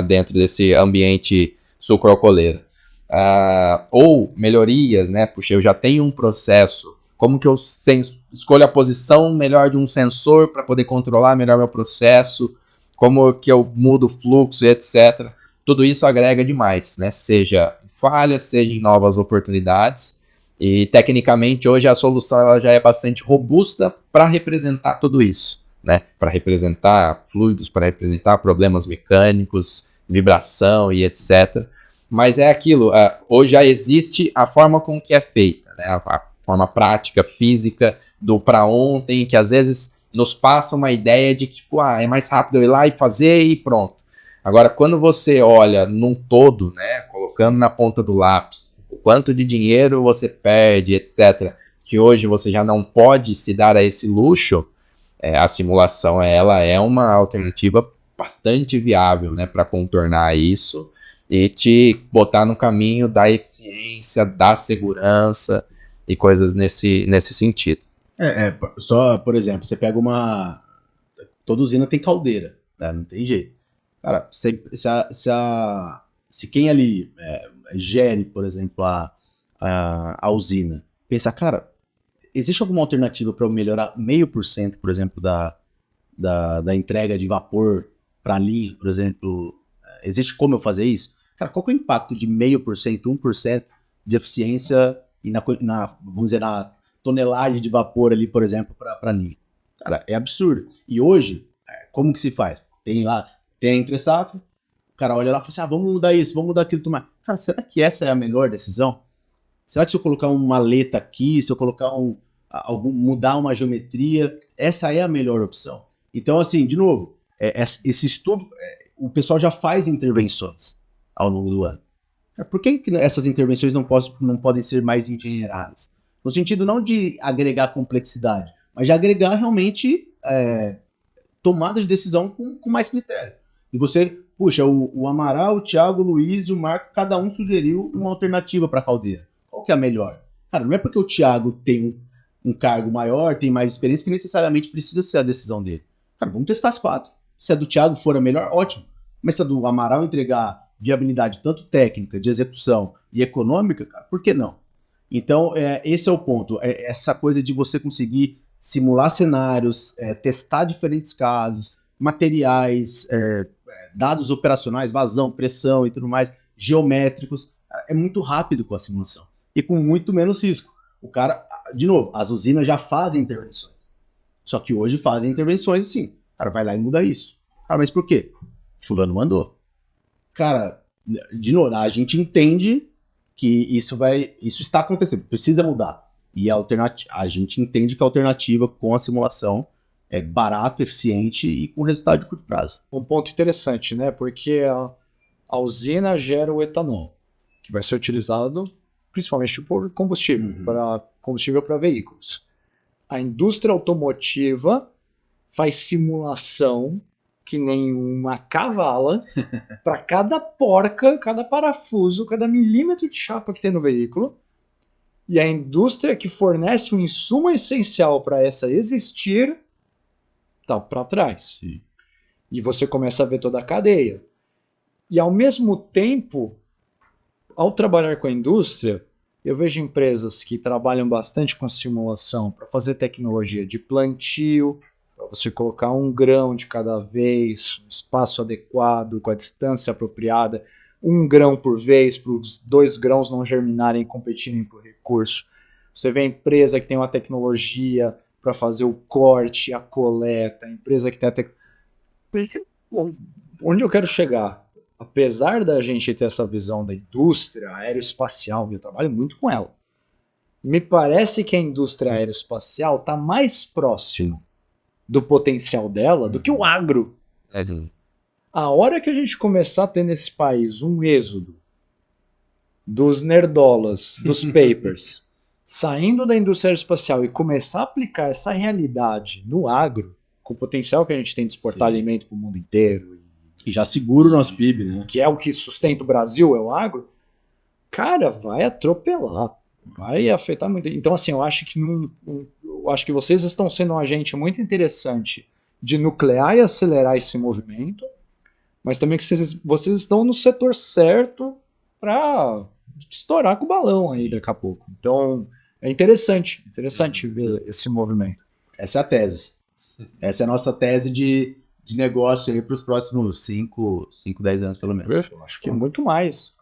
dentro desse ambiente sucroalcooleiro. Ou melhorias, né, puxa, eu já tenho um processo, como que eu escolho a posição melhor de um sensor para poder controlar melhor meu processo, como que eu mudo o fluxo, etc. Tudo isso agrega demais, né? Seja em falhas, seja em novas oportunidades. E tecnicamente hoje a solução ela já é bastante robusta para representar tudo isso, né? Para representar fluidos, para representar problemas mecânicos, vibração e etc. Mas é aquilo, hoje já existe a forma com que é feita, né? A forma prática, física, do para ontem, que às vezes nos passa uma ideia de que tipo, é mais rápido eu ir lá e fazer e pronto. Agora, quando você olha num todo, né, colocando na ponta do lápis, o quanto de dinheiro você perde, etc., que hoje você já não pode se dar a esse luxo, a simulação ela é uma alternativa bastante viável, né, para contornar isso e te botar no caminho da eficiência, da segurança e coisas nesse sentido. Só, por exemplo, você pega toda usina tem caldeira, né? Não tem jeito. Cara, se quem ali gere, por exemplo, a usina, pensar, cara, existe alguma alternativa para eu melhorar 0,5%, por exemplo, da entrega de vapor para linha, por exemplo? Existe como eu fazer isso? Cara, qual que é o impacto de 0,5%, 1% de eficiência e vamos dizer, na tonelagem de vapor ali, por exemplo, para linha? Cara, é absurdo. E hoje, como que se faz? Tem a entre-safra, o cara olha lá e fala assim, vamos mudar isso, vamos mudar aquilo, tudo mais. Cara, será que essa é a melhor decisão? Será que se eu colocar uma maleta aqui, se eu colocar mudar uma geometria, essa é a melhor opção? Então, assim, de novo, esse estudo, o pessoal já faz intervenções ao longo do ano. Por que essas intervenções não podem ser mais engenheiradas? No sentido não de agregar complexidade, mas de agregar realmente tomada de decisão com mais critério. E você, puxa, o Amaral, o Thiago, o Luiz e o Marco, cada um sugeriu uma alternativa para a caldeira. Qual que é a melhor? Cara, não é porque o Thiago tem um cargo maior, tem mais experiência, que necessariamente precisa ser a decisão dele. Cara, vamos testar as 4. Se a do Thiago for a melhor, ótimo. Mas se a do Amaral entregar viabilidade tanto técnica, de execução e econômica, cara, por que não? Então, esse é o ponto. Essa coisa de você conseguir simular cenários, testar diferentes casos, materiais, dados operacionais, vazão, pressão e tudo mais, geométricos, é muito rápido com a simulação. E com muito menos risco. O cara, de novo, as usinas já fazem intervenções. Só que hoje fazem intervenções sim. O cara vai lá e muda isso. Cara, mas por quê? Fulano mandou. Cara, de novo, a gente entende que isso está acontecendo, precisa mudar. E a gente entende que a alternativa com a simulação é barato, eficiente e com resultado de curto prazo. Um ponto interessante, né? Porque a usina gera o etanol, que vai ser utilizado principalmente por combustível para veículos. A indústria automotiva faz simulação que nem uma cavala para cada porca, cada parafuso, cada milímetro de chapa que tem no veículo. E a indústria que fornece um insumo essencial para essa existir está para trás. Sim. E você começa a ver toda a cadeia. E ao mesmo tempo, ao trabalhar com a indústria, eu vejo empresas que trabalham bastante com simulação para fazer tecnologia de plantio, para você colocar 1 grão de cada vez, um espaço adequado, com a distância apropriada, 1 grão por vez, para os 2 grãos não germinarem e competirem por recurso. Você vê a empresa que tem uma tecnologia para fazer o corte, a coleta, a empresa que tem a tecnologia. Onde eu quero chegar? Apesar da gente ter essa visão da indústria aeroespacial, eu trabalho muito com ela, me parece que a indústria aeroespacial está mais próximo do potencial dela do que o agro. A hora que a gente começar a ter nesse país um êxodo dos nerdolas, dos papers, saindo da indústria aeroespacial e começar a aplicar essa realidade no agro, com o potencial que a gente tem de exportar alimento para o mundo inteiro, E já segura o nosso PIB, né? que é o que sustenta o Brasil, é o agro, cara, vai atropelar, vai afetar muito. Então, assim, eu acho que vocês estão sendo um agente muito interessante de nuclear e acelerar esse movimento, mas também que vocês estão no setor certo para estourar com o balão aí daqui a pouco. Então, é interessante ver esse movimento. Essa é a tese. Essa é a nossa tese de negócio aí para os próximos 5, 10 anos, pelo menos. Eu acho que muito mais,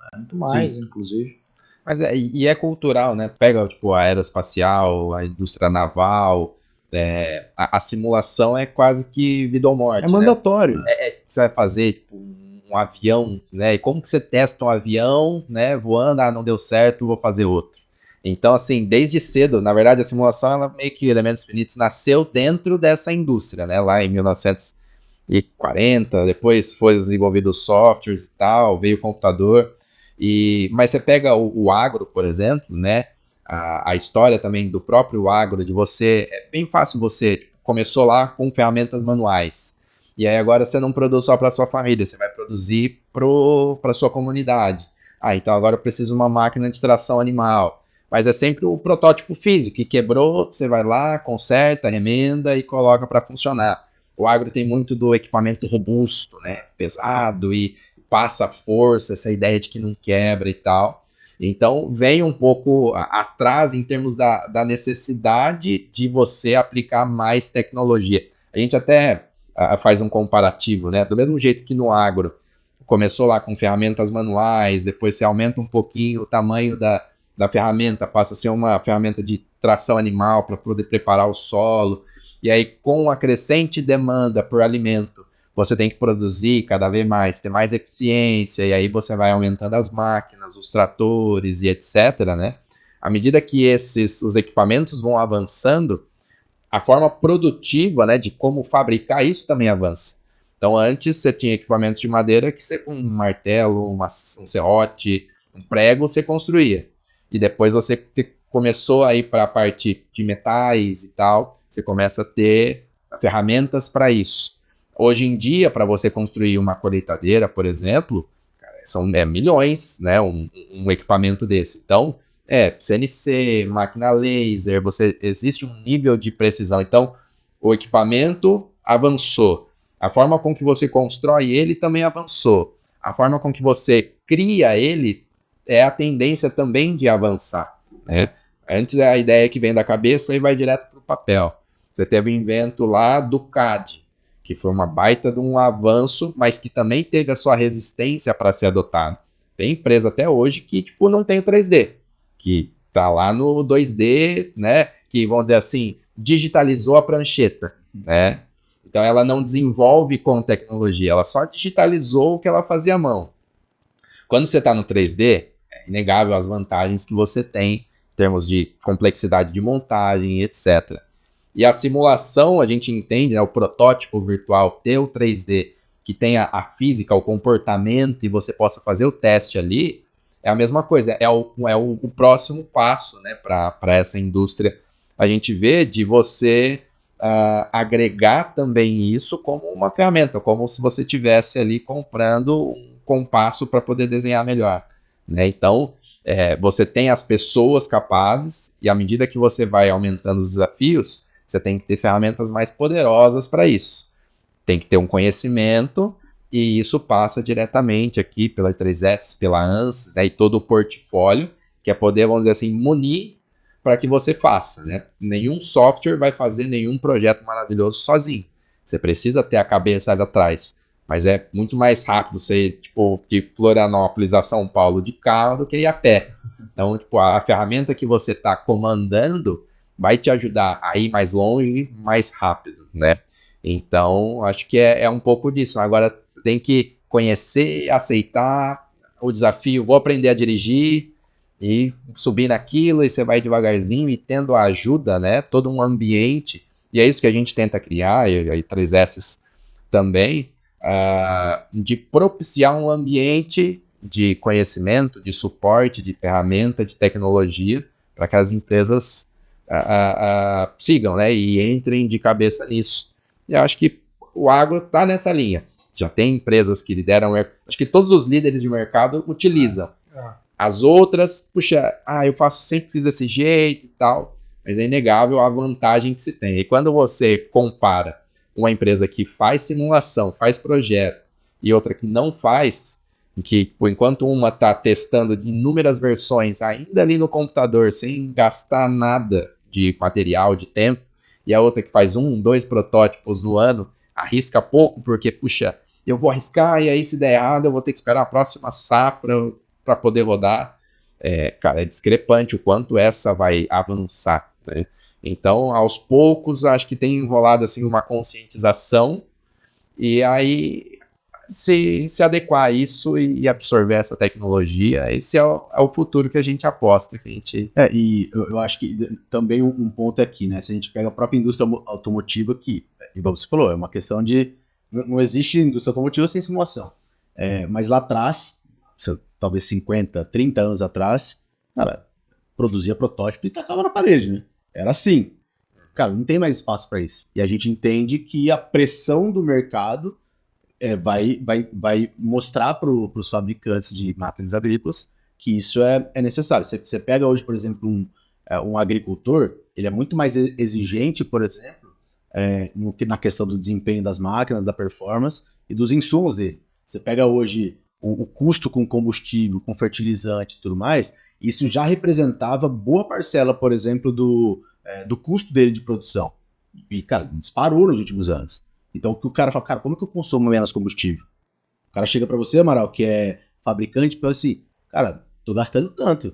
inclusive. Mas é cultural, né? Pega tipo, a aeroespacial, a indústria naval, a simulação é quase que vida ou morte. É mandatório. Né? Você vai fazer tipo, um avião, né? E como que você testa um avião, né? Voando, não deu certo, vou fazer outro. Então, assim, desde cedo, na verdade, a simulação, ela meio que Elementos Finitos nasceu dentro dessa indústria, né? Lá em 1900 1940, depois foi desenvolvido os softwares e tal, veio o computador. Mas você pega o agro, por exemplo, né? A história também do próprio agro, de você, é bem fácil você, começou lá com ferramentas manuais, e aí agora você não produz só para sua família, você vai produzir para sua comunidade. Então agora eu preciso de uma máquina de tração animal, mas é sempre o protótipo físico, que quebrou, você vai lá, conserta, remenda e coloca para funcionar. O agro tem muito do equipamento robusto, né, pesado e passa força, essa ideia de que não quebra e tal. Então, vem um pouco atrás em termos da necessidade de você aplicar mais tecnologia. A gente até faz um comparativo, né? Do mesmo jeito que no agro começou lá com ferramentas manuais, depois você aumenta um pouquinho o tamanho da ferramenta, passa a ser uma ferramenta de tração animal para poder preparar o solo. E aí, com a crescente demanda por alimento, você tem que produzir cada vez mais, ter mais eficiência, e aí você vai aumentando as máquinas, os tratores e etc, né? À medida que os equipamentos vão avançando, a forma produtiva, né, de como fabricar isso também avança. Então, antes você tinha equipamentos de madeira que você com um martelo, um serrote, um prego, você construía. E depois você começou a ir para a parte de metais e tal, você começa a ter ferramentas para isso. Hoje em dia, para você construir uma colheitadeira, por exemplo, são milhões, né, um equipamento desse. Então, CNC, máquina laser, existe um nível de precisão. Então, o equipamento avançou. A forma com que você constrói ele também avançou. A forma com que você cria ele é a tendência também de avançar, né? Antes é a ideia que vem da cabeça e vai direto para o papel. Você teve o invento lá do CAD, que foi uma baita de um avanço, mas que também teve a sua resistência para ser adotado. Tem empresa até hoje que, não tem o 3D, que tá lá no 2D, né, que, vamos dizer assim, digitalizou a prancheta, né, então ela não desenvolve com tecnologia, ela só digitalizou o que ela fazia à mão. Quando você está no 3D, é inegável as vantagens que você tem em termos de complexidade de montagem, etc. E a simulação, a gente entende, né, o protótipo virtual ter o 3D, que tenha a física, o comportamento, e você possa fazer o teste ali, é a mesma coisa, é o próximo passo, né, para essa indústria. A gente vê de você agregar também isso como uma ferramenta, como se você estivesse ali comprando um compasso para poder desenhar melhor, né? Então, você tem as pessoas capazes, e à medida que você vai aumentando os desafios, você tem que ter ferramentas mais poderosas para isso. Tem que ter um conhecimento, e isso passa diretamente aqui pela 3S, pela ANSYS, né, e todo o portfólio, que é poder, vamos dizer assim, munir para que você faça, né? Nenhum software vai fazer nenhum projeto maravilhoso sozinho. Você precisa ter a cabeça ali atrás. Mas é muito mais rápido você, de Florianópolis a São Paulo de carro do que ir a pé. Então, a ferramenta que você está comandando vai te ajudar a ir mais longe, mais rápido, né? Então, acho que é um pouco disso. Agora, você tem que conhecer, aceitar o desafio. Vou aprender a dirigir e subir naquilo, e você vai devagarzinho e tendo a ajuda, né? Todo um ambiente. E é isso que a gente tenta criar, e aí 3S também, de propiciar um ambiente de conhecimento, de suporte, de ferramenta, de tecnologia, para que as empresas sigam, né, e entrem de cabeça nisso. E eu acho que o agro está nessa linha. Já tem empresas que lideram, acho que todos os líderes de mercado utilizam. As outras, puxa, eu sempre fiz desse jeito e tal, mas é inegável a vantagem que se tem. E quando você compara uma empresa que faz simulação, faz projeto, e outra que não faz, que por enquanto uma está testando inúmeras versões ainda ali no computador, sem gastar nada de material, de tempo, e a outra que faz 2 protótipos no ano, arrisca pouco, porque, puxa, eu vou arriscar, e aí se der errado, eu vou ter que esperar a próxima safra para poder rodar. Cara, é discrepante o quanto essa vai avançar, né? Então, aos poucos, acho que tem enrolado assim, uma conscientização, e aí se adequar a isso e absorver essa tecnologia, esse é o futuro que a gente aposta. Que a gente... E eu acho que também um ponto aqui, né? Se a gente pega a própria indústria automotiva, que, igual você falou, é uma questão de Não existe indústria automotiva sem simulação. Mas lá atrás, talvez 50, 30 anos atrás, cara, produzia protótipo e tacava na parede, né? Era assim. Cara, não tem mais espaço para isso. E a gente entende que a pressão do mercado vai mostrar para os fabricantes de máquinas agrícolas que isso é necessário. Você pega hoje, por exemplo, um agricultor, ele é muito mais exigente, por exemplo, na questão do desempenho das máquinas, da performance e dos insumos dele. Você pega hoje o custo com combustível, com fertilizante e tudo mais, isso já representava boa parcela, por exemplo, do custo dele de produção. E, cara, disparou nos últimos anos. Então, o que o cara fala, cara, como que eu consumo menos combustível? O cara chega para você, Amaral, que é fabricante, e fala assim, cara, tô gastando tanto.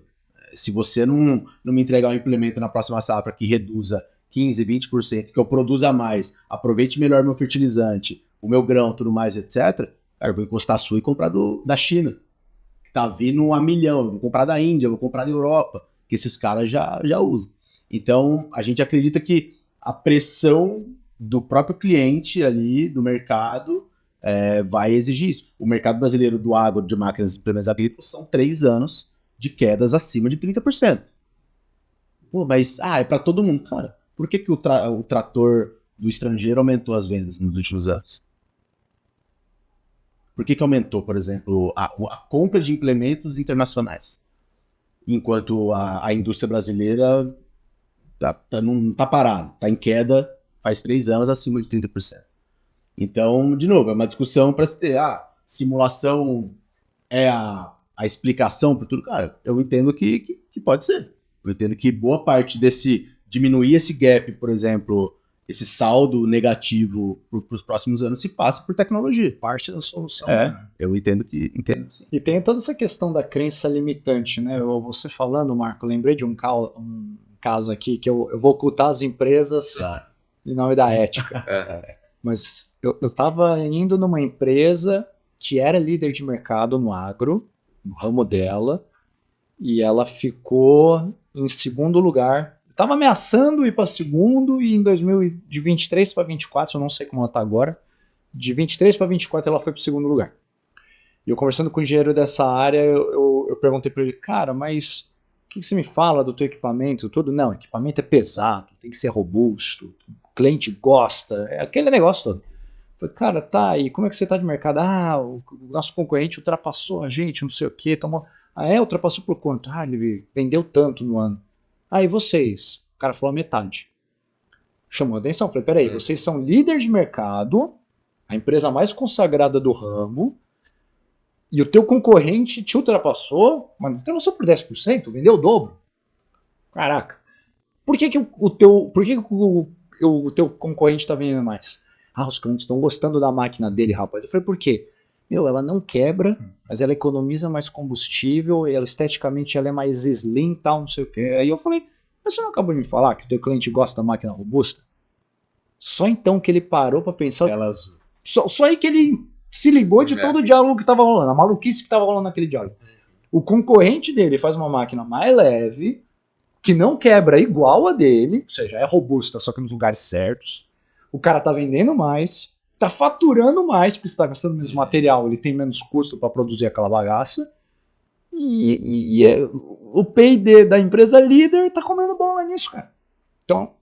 Se você não me entregar um implemento na próxima safra que reduza 15%, 20%, que eu produza mais, aproveite melhor meu fertilizante, o meu grão, tudo mais, etc., cara, eu vou encostar a sua e comprar da China, que tá vindo a milhão, eu vou comprar da Índia, eu vou comprar da Europa, que esses caras já usam. Então, a gente acredita que a pressão do próprio cliente ali, do mercado, vai exigir isso. O mercado brasileiro do agro, de máquinas e implementos agrícolas, são 3 anos de quedas acima de 30%. Pô, mas, é para todo mundo. Cara, por que o trator do estrangeiro aumentou as vendas nos últimos anos? Por que aumentou, por exemplo, a compra de implementos internacionais? Enquanto a indústria brasileira não tá parada, tá em queda faz 3 anos acima de 30%. Então, de novo, é uma discussão para se ter, simulação é a explicação para tudo. Cara, eu entendo que pode ser. Eu entendo que boa parte diminuir esse gap, por exemplo, esse saldo negativo para os próximos anos se passa por tecnologia. Parte da solução. Né? Eu entendo que sim. E tem toda essa questão da crença limitante, né? Você falando, Marco, eu lembrei de um caso aqui que eu vou ocultar as empresas em nome da ética. Mas eu estava indo numa empresa que era líder de mercado no agro, no ramo dela, e ela ficou em segundo lugar. Estava ameaçando ir para segundo, e em 2023 para 2024, eu não sei como ela está agora, de 23 para 24 ela foi para o segundo lugar. E eu conversando com o engenheiro dessa área, eu perguntei para ele, cara, mas o que você me fala do teu equipamento? Tudo? Não, equipamento é pesado, tem que ser robusto, o cliente gosta, é aquele negócio todo. Eu falei, cara, tá, e como é que você tá de mercado? O nosso concorrente ultrapassou a gente, não sei o quê, tomou... ultrapassou por quanto? Ele vendeu tanto no ano. E vocês? O cara falou a metade. Chamou a atenção, falei, peraí, vocês são líder de mercado, a empresa mais consagrada do ramo, e o teu concorrente te ultrapassou, mas ultrapassou por 10%, vendeu o dobro. Caraca. Por que o teu concorrente está vendendo mais? Os clientes estão gostando da máquina dele, rapaz. Eu falei, por quê? Ela não quebra, mas ela economiza mais combustível, ela esteticamente ela é mais slim, tal, não sei o quê. Aí eu falei, mas você não acabou de me falar que o teu cliente gosta da máquina robusta? Só então que ele parou para pensar... Só aí que ele se ligou de todo o diálogo que estava rolando, a maluquice que estava rolando naquele diálogo. O concorrente dele faz uma máquina mais leve, que não quebra igual a dele, ou seja, é robusta, só que nos lugares certos. O cara tá vendendo mais, tá faturando mais, porque você tá gastando menos material, ele tem menos custo para produzir aquela bagaça. E o P&D da empresa líder tá comendo bola nisso, cara. Então,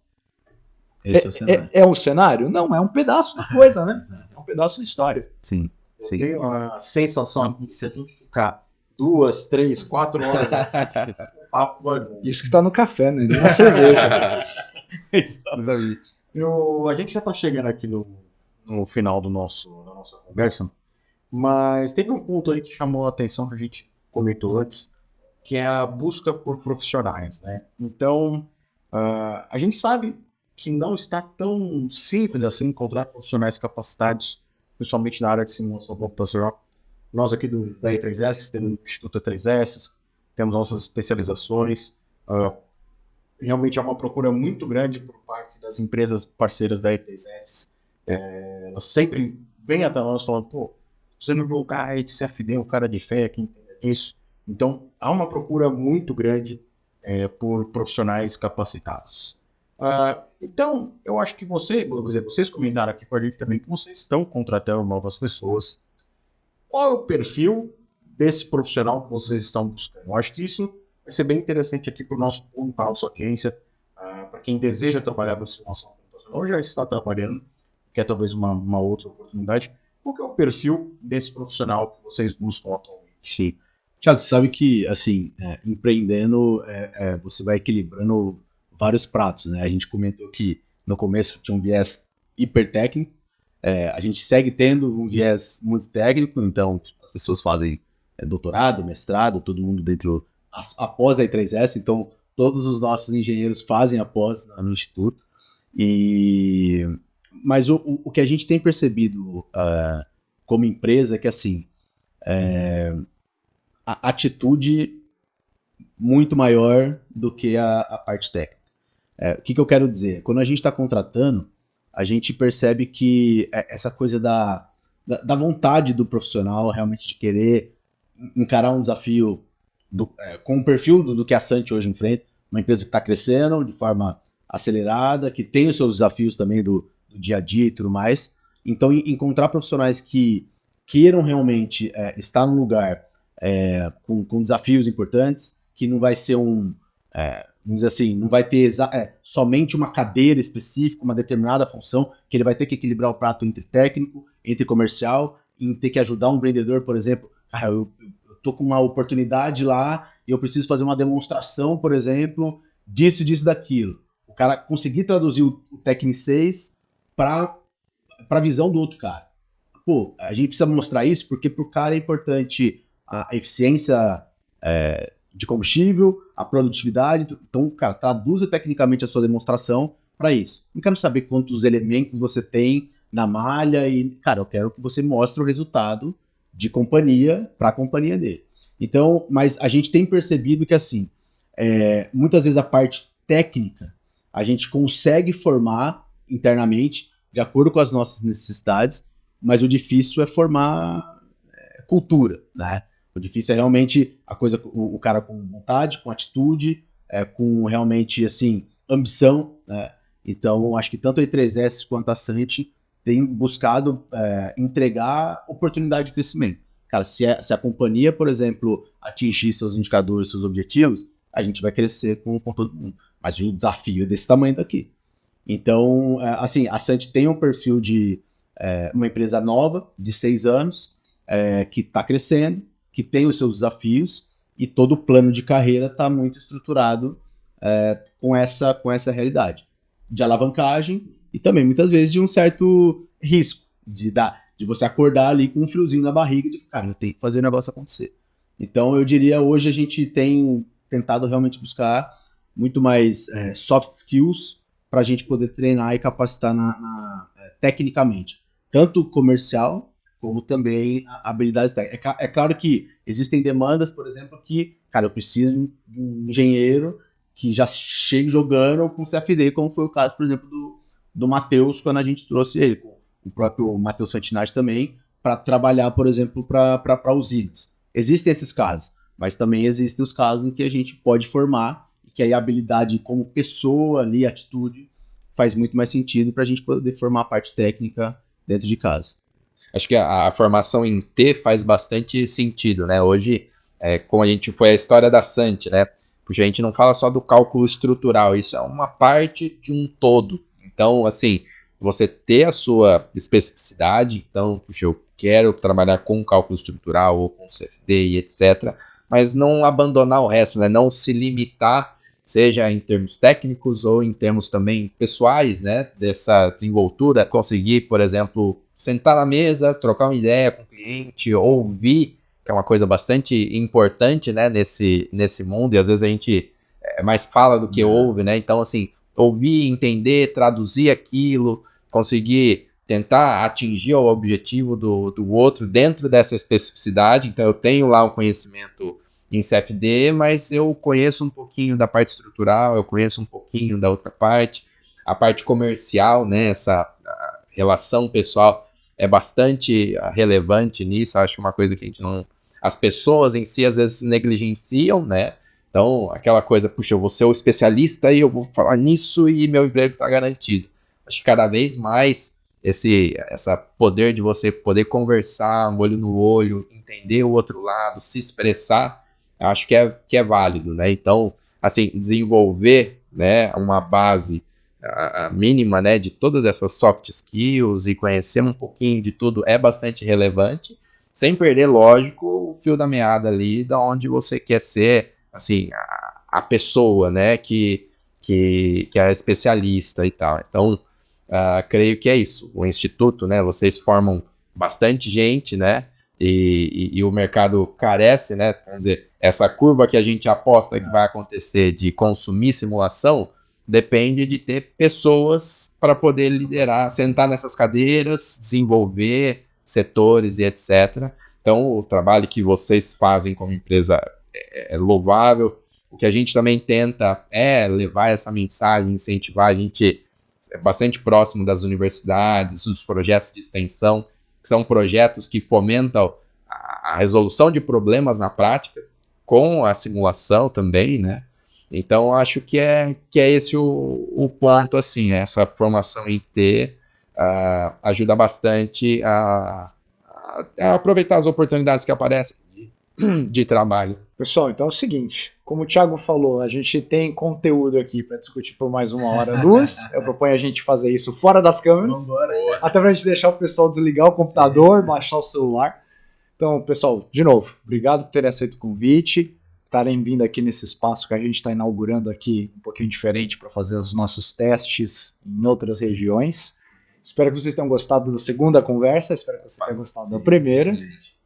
esse é o cenário. É um cenário? Não, é um pedaço da coisa, né? É um pedaço da história. Sim. Eu tenho a sensação que você tem que ficar 2, 3, 4 horas. Isso que tá no café, né? Na cerveja. Exatamente. A gente já tá chegando aqui no final da nossa conversa, mas teve um ponto aí que chamou a atenção que a gente comentou antes, que é a busca por profissionais, né? Então, a gente sabe que não está tão simples assim encontrar profissionais capacitados, principalmente na área de simulação computacional. Nós aqui da E3S, temos o Instituto E3S, temos nossas especializações. Realmente é uma procura muito grande por parte das empresas parceiras da E3S. Elas sempre vêm até nós falando, pô, você não viu o cara aí de CFD, um cara de fé, que entende isso. Então, há uma procura muito grande por profissionais capacitados. Então, eu acho que vocês comentaram aqui com a gente também que vocês estão contratando novas pessoas. Qual é o perfil desse profissional que vocês estão buscando? Eu acho que isso vai ser bem interessante aqui para o nosso público, para a nossa audiência, para quem deseja trabalhar com simulação computacional, ou já está trabalhando, quer talvez uma outra oportunidade. Qual que é o perfil desse profissional que vocês buscam atualmente? Sim. Thiago, você sabe que, assim, empreendendo, você vai equilibrando vários pratos, né? A gente comentou que no começo tinha um viés hiper técnico, a gente segue tendo um viés muito técnico, então as pessoas fazem doutorado, mestrado, todo mundo dentro, após da I3S, então todos os nossos engenheiros fazem após no Instituto, mas o que a gente tem percebido como empresa é que, assim, a atitude muito maior do que a parte técnica. O que eu quero dizer? Quando a gente está contratando, a gente percebe que essa coisa da vontade do profissional realmente de querer encarar um desafio com o perfil do que a Sant hoje enfrenta, uma empresa que está crescendo de forma acelerada, que tem os seus desafios também do dia a dia e tudo mais. Então, encontrar profissionais que queiram realmente estar num lugar com desafios importantes, que não vai ser vamos dizer assim, não vai ter somente uma cadeira específica, uma determinada função, que ele vai ter que equilibrar o prato entre técnico, entre comercial, em ter que ajudar um vendedor, por exemplo. Eu tô com uma oportunidade lá e eu preciso fazer uma demonstração, por exemplo, disso, daquilo. O cara conseguir traduzir o Tecnicês para a visão do outro cara. Pô, a gente precisa mostrar isso porque para o cara é importante a eficiência de combustível, a produtividade. Então, cara, traduza tecnicamente a sua demonstração para isso. Não quero saber quantos elementos você tem na malha e, cara, eu quero que você mostre o resultado de companhia para a companhia dele. Então, mas a gente tem percebido que, assim, muitas vezes a parte técnica a gente consegue formar internamente de acordo com as nossas necessidades, mas o difícil é formar cultura, né? O difícil é realmente a coisa, o cara com vontade, com atitude, com realmente, assim, ambição, né? Então, acho que tanto a I3S quanto a Sant tem buscado entregar oportunidade de crescimento. Cara, se a companhia, por exemplo, atingir seus indicadores, seus objetivos, a gente vai crescer com todo mundo. Mas o desafio é desse tamanho daqui. Então, assim, a Sant tem um perfil de uma empresa nova, de 6 anos, que está crescendo, que tem os seus desafios, e todo o plano de carreira está muito estruturado com essa realidade de alavancagem e também, muitas vezes, de um certo risco de você acordar ali com um friozinho na barriga e de, cara, eu tenho que fazer o negócio acontecer. Então, eu diria, hoje a gente tem tentado realmente buscar muito mais soft skills para a gente poder treinar e capacitar tecnicamente, tanto comercial como também habilidades técnicas. É claro que existem demandas, por exemplo, que, cara, eu preciso de um engenheiro que já chegue jogando com CFD, como foi o caso, por exemplo, do Matheus, quando a gente trouxe ele, com o próprio Matheus Fantinati também, para trabalhar, por exemplo, para usinas. Existem esses casos, mas também existem os casos em que a gente pode formar, e que aí a habilidade como pessoa ali, atitude, faz muito mais sentido para a gente poder formar a parte técnica dentro de casa. Acho que a formação em T faz bastante sentido, né? Hoje, como foi a história da Sant, né? Porque a gente não fala só do cálculo estrutural, isso é uma parte de um todo. Então, assim, você ter a sua especificidade, então, puxa, eu quero trabalhar com cálculo estrutural ou com CFD e etc., mas não abandonar o resto, né? Não se limitar, seja em termos técnicos ou em termos também pessoais, né? Dessa desenvoltura, conseguir, por exemplo, sentar na mesa, trocar uma ideia com o cliente, ouvir, que é uma coisa bastante importante, né, nesse mundo, e às vezes a gente mais fala do que ouve, né? Então, assim, ouvir, entender, traduzir aquilo, conseguir tentar atingir o objetivo do outro dentro dessa especificidade. Então, eu tenho lá um conhecimento em CFD, mas eu conheço um pouquinho da parte estrutural, eu conheço um pouquinho da outra parte, a parte comercial, né, essa relação pessoal é bastante relevante nisso. Acho uma coisa que a gente não... As pessoas em si às vezes negligenciam, né? Então, aquela coisa, puxa, eu vou ser o especialista e eu vou falar nisso e meu emprego está garantido. Acho que cada vez mais essa poder de você poder conversar, olho no olho, entender o outro lado, se expressar, acho que é válido, né? Então, assim, desenvolver, né, uma base a mínima, né, de todas essas soft skills e conhecer um pouquinho de tudo é bastante relevante, sem perder, lógico, o fio da meada ali, da onde você quer ser, assim, a pessoa, né, que é especialista e tal. Então, creio que é isso. O Instituto, né, vocês formam bastante gente, né, e o mercado carece, né, vamos dizer, essa curva que a gente aposta que vai acontecer de consumir simulação, depende de ter pessoas para poder liderar, sentar nessas cadeiras, desenvolver setores e etc. Então, o trabalho que vocês fazem como empresa é louvável. O que a gente também tenta é levar essa mensagem, incentivar. A gente é bastante próximo das universidades, dos projetos de extensão, que são projetos que fomentam a resolução de problemas na prática, com a simulação também, né? Então, acho que é esse o ponto, assim, essa formação em T ajuda bastante a aproveitar as oportunidades que aparecem de trabalho. Pessoal, então é o seguinte, como o Thiago falou, a gente tem conteúdo aqui para discutir por mais 1 hora, 2. Eu proponho a gente fazer isso fora das câmeras, até para a gente deixar o pessoal desligar o computador, baixar o celular. Então, pessoal, de novo, obrigado por terem aceito o convite, estarem vindo aqui nesse espaço que a gente está inaugurando aqui, um pouquinho diferente para fazer os nossos testes em outras regiões. Espero que vocês tenham gostado da segunda conversa, espero que vocês tenham gostado da primeira.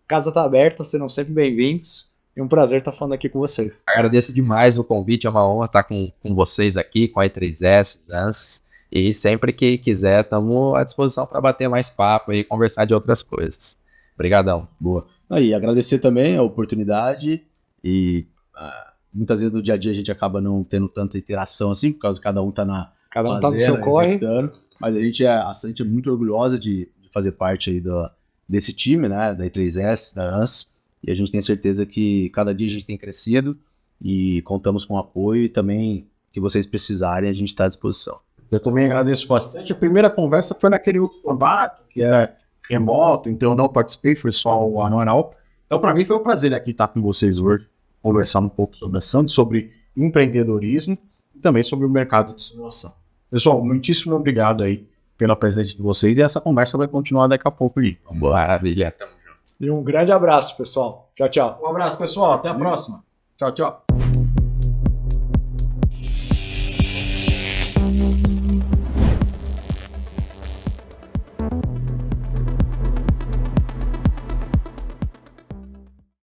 Casa está aberta, serão sempre bem-vindos. É um prazer estar falando aqui com vocês. Agradeço demais o convite, é uma honra estar com vocês aqui, com a E3S, ANS, e sempre que quiser, estamos à disposição para bater mais papo e conversar de outras coisas. Obrigadão. Boa. E agradecer também a oportunidade e muitas vezes no dia a dia a gente acaba não tendo tanta interação assim, por causa que cada um está no seu corre. Mas a gente é muito orgulhosa de fazer parte aí desse time, né, da E3S, da ANS, e a gente tem certeza que cada dia a gente tem crescido e contamos com apoio e também que vocês precisarem, a gente está à disposição. Eu também agradeço bastante. A primeira conversa foi naquele outro formato, que era remoto, então eu não participei, foi só o anual. Então, para mim, foi um prazer aqui estar com vocês hoje, conversar um pouco sobre a Santos, sobre empreendedorismo e também sobre o mercado de simulação. Pessoal, muitíssimo obrigado aí pela presença de vocês e essa conversa vai continuar daqui a pouco aí. Maravilha, tamo junto. E um grande abraço, pessoal. Tchau, tchau. Um abraço, pessoal. Até a próxima. Tchau, tchau.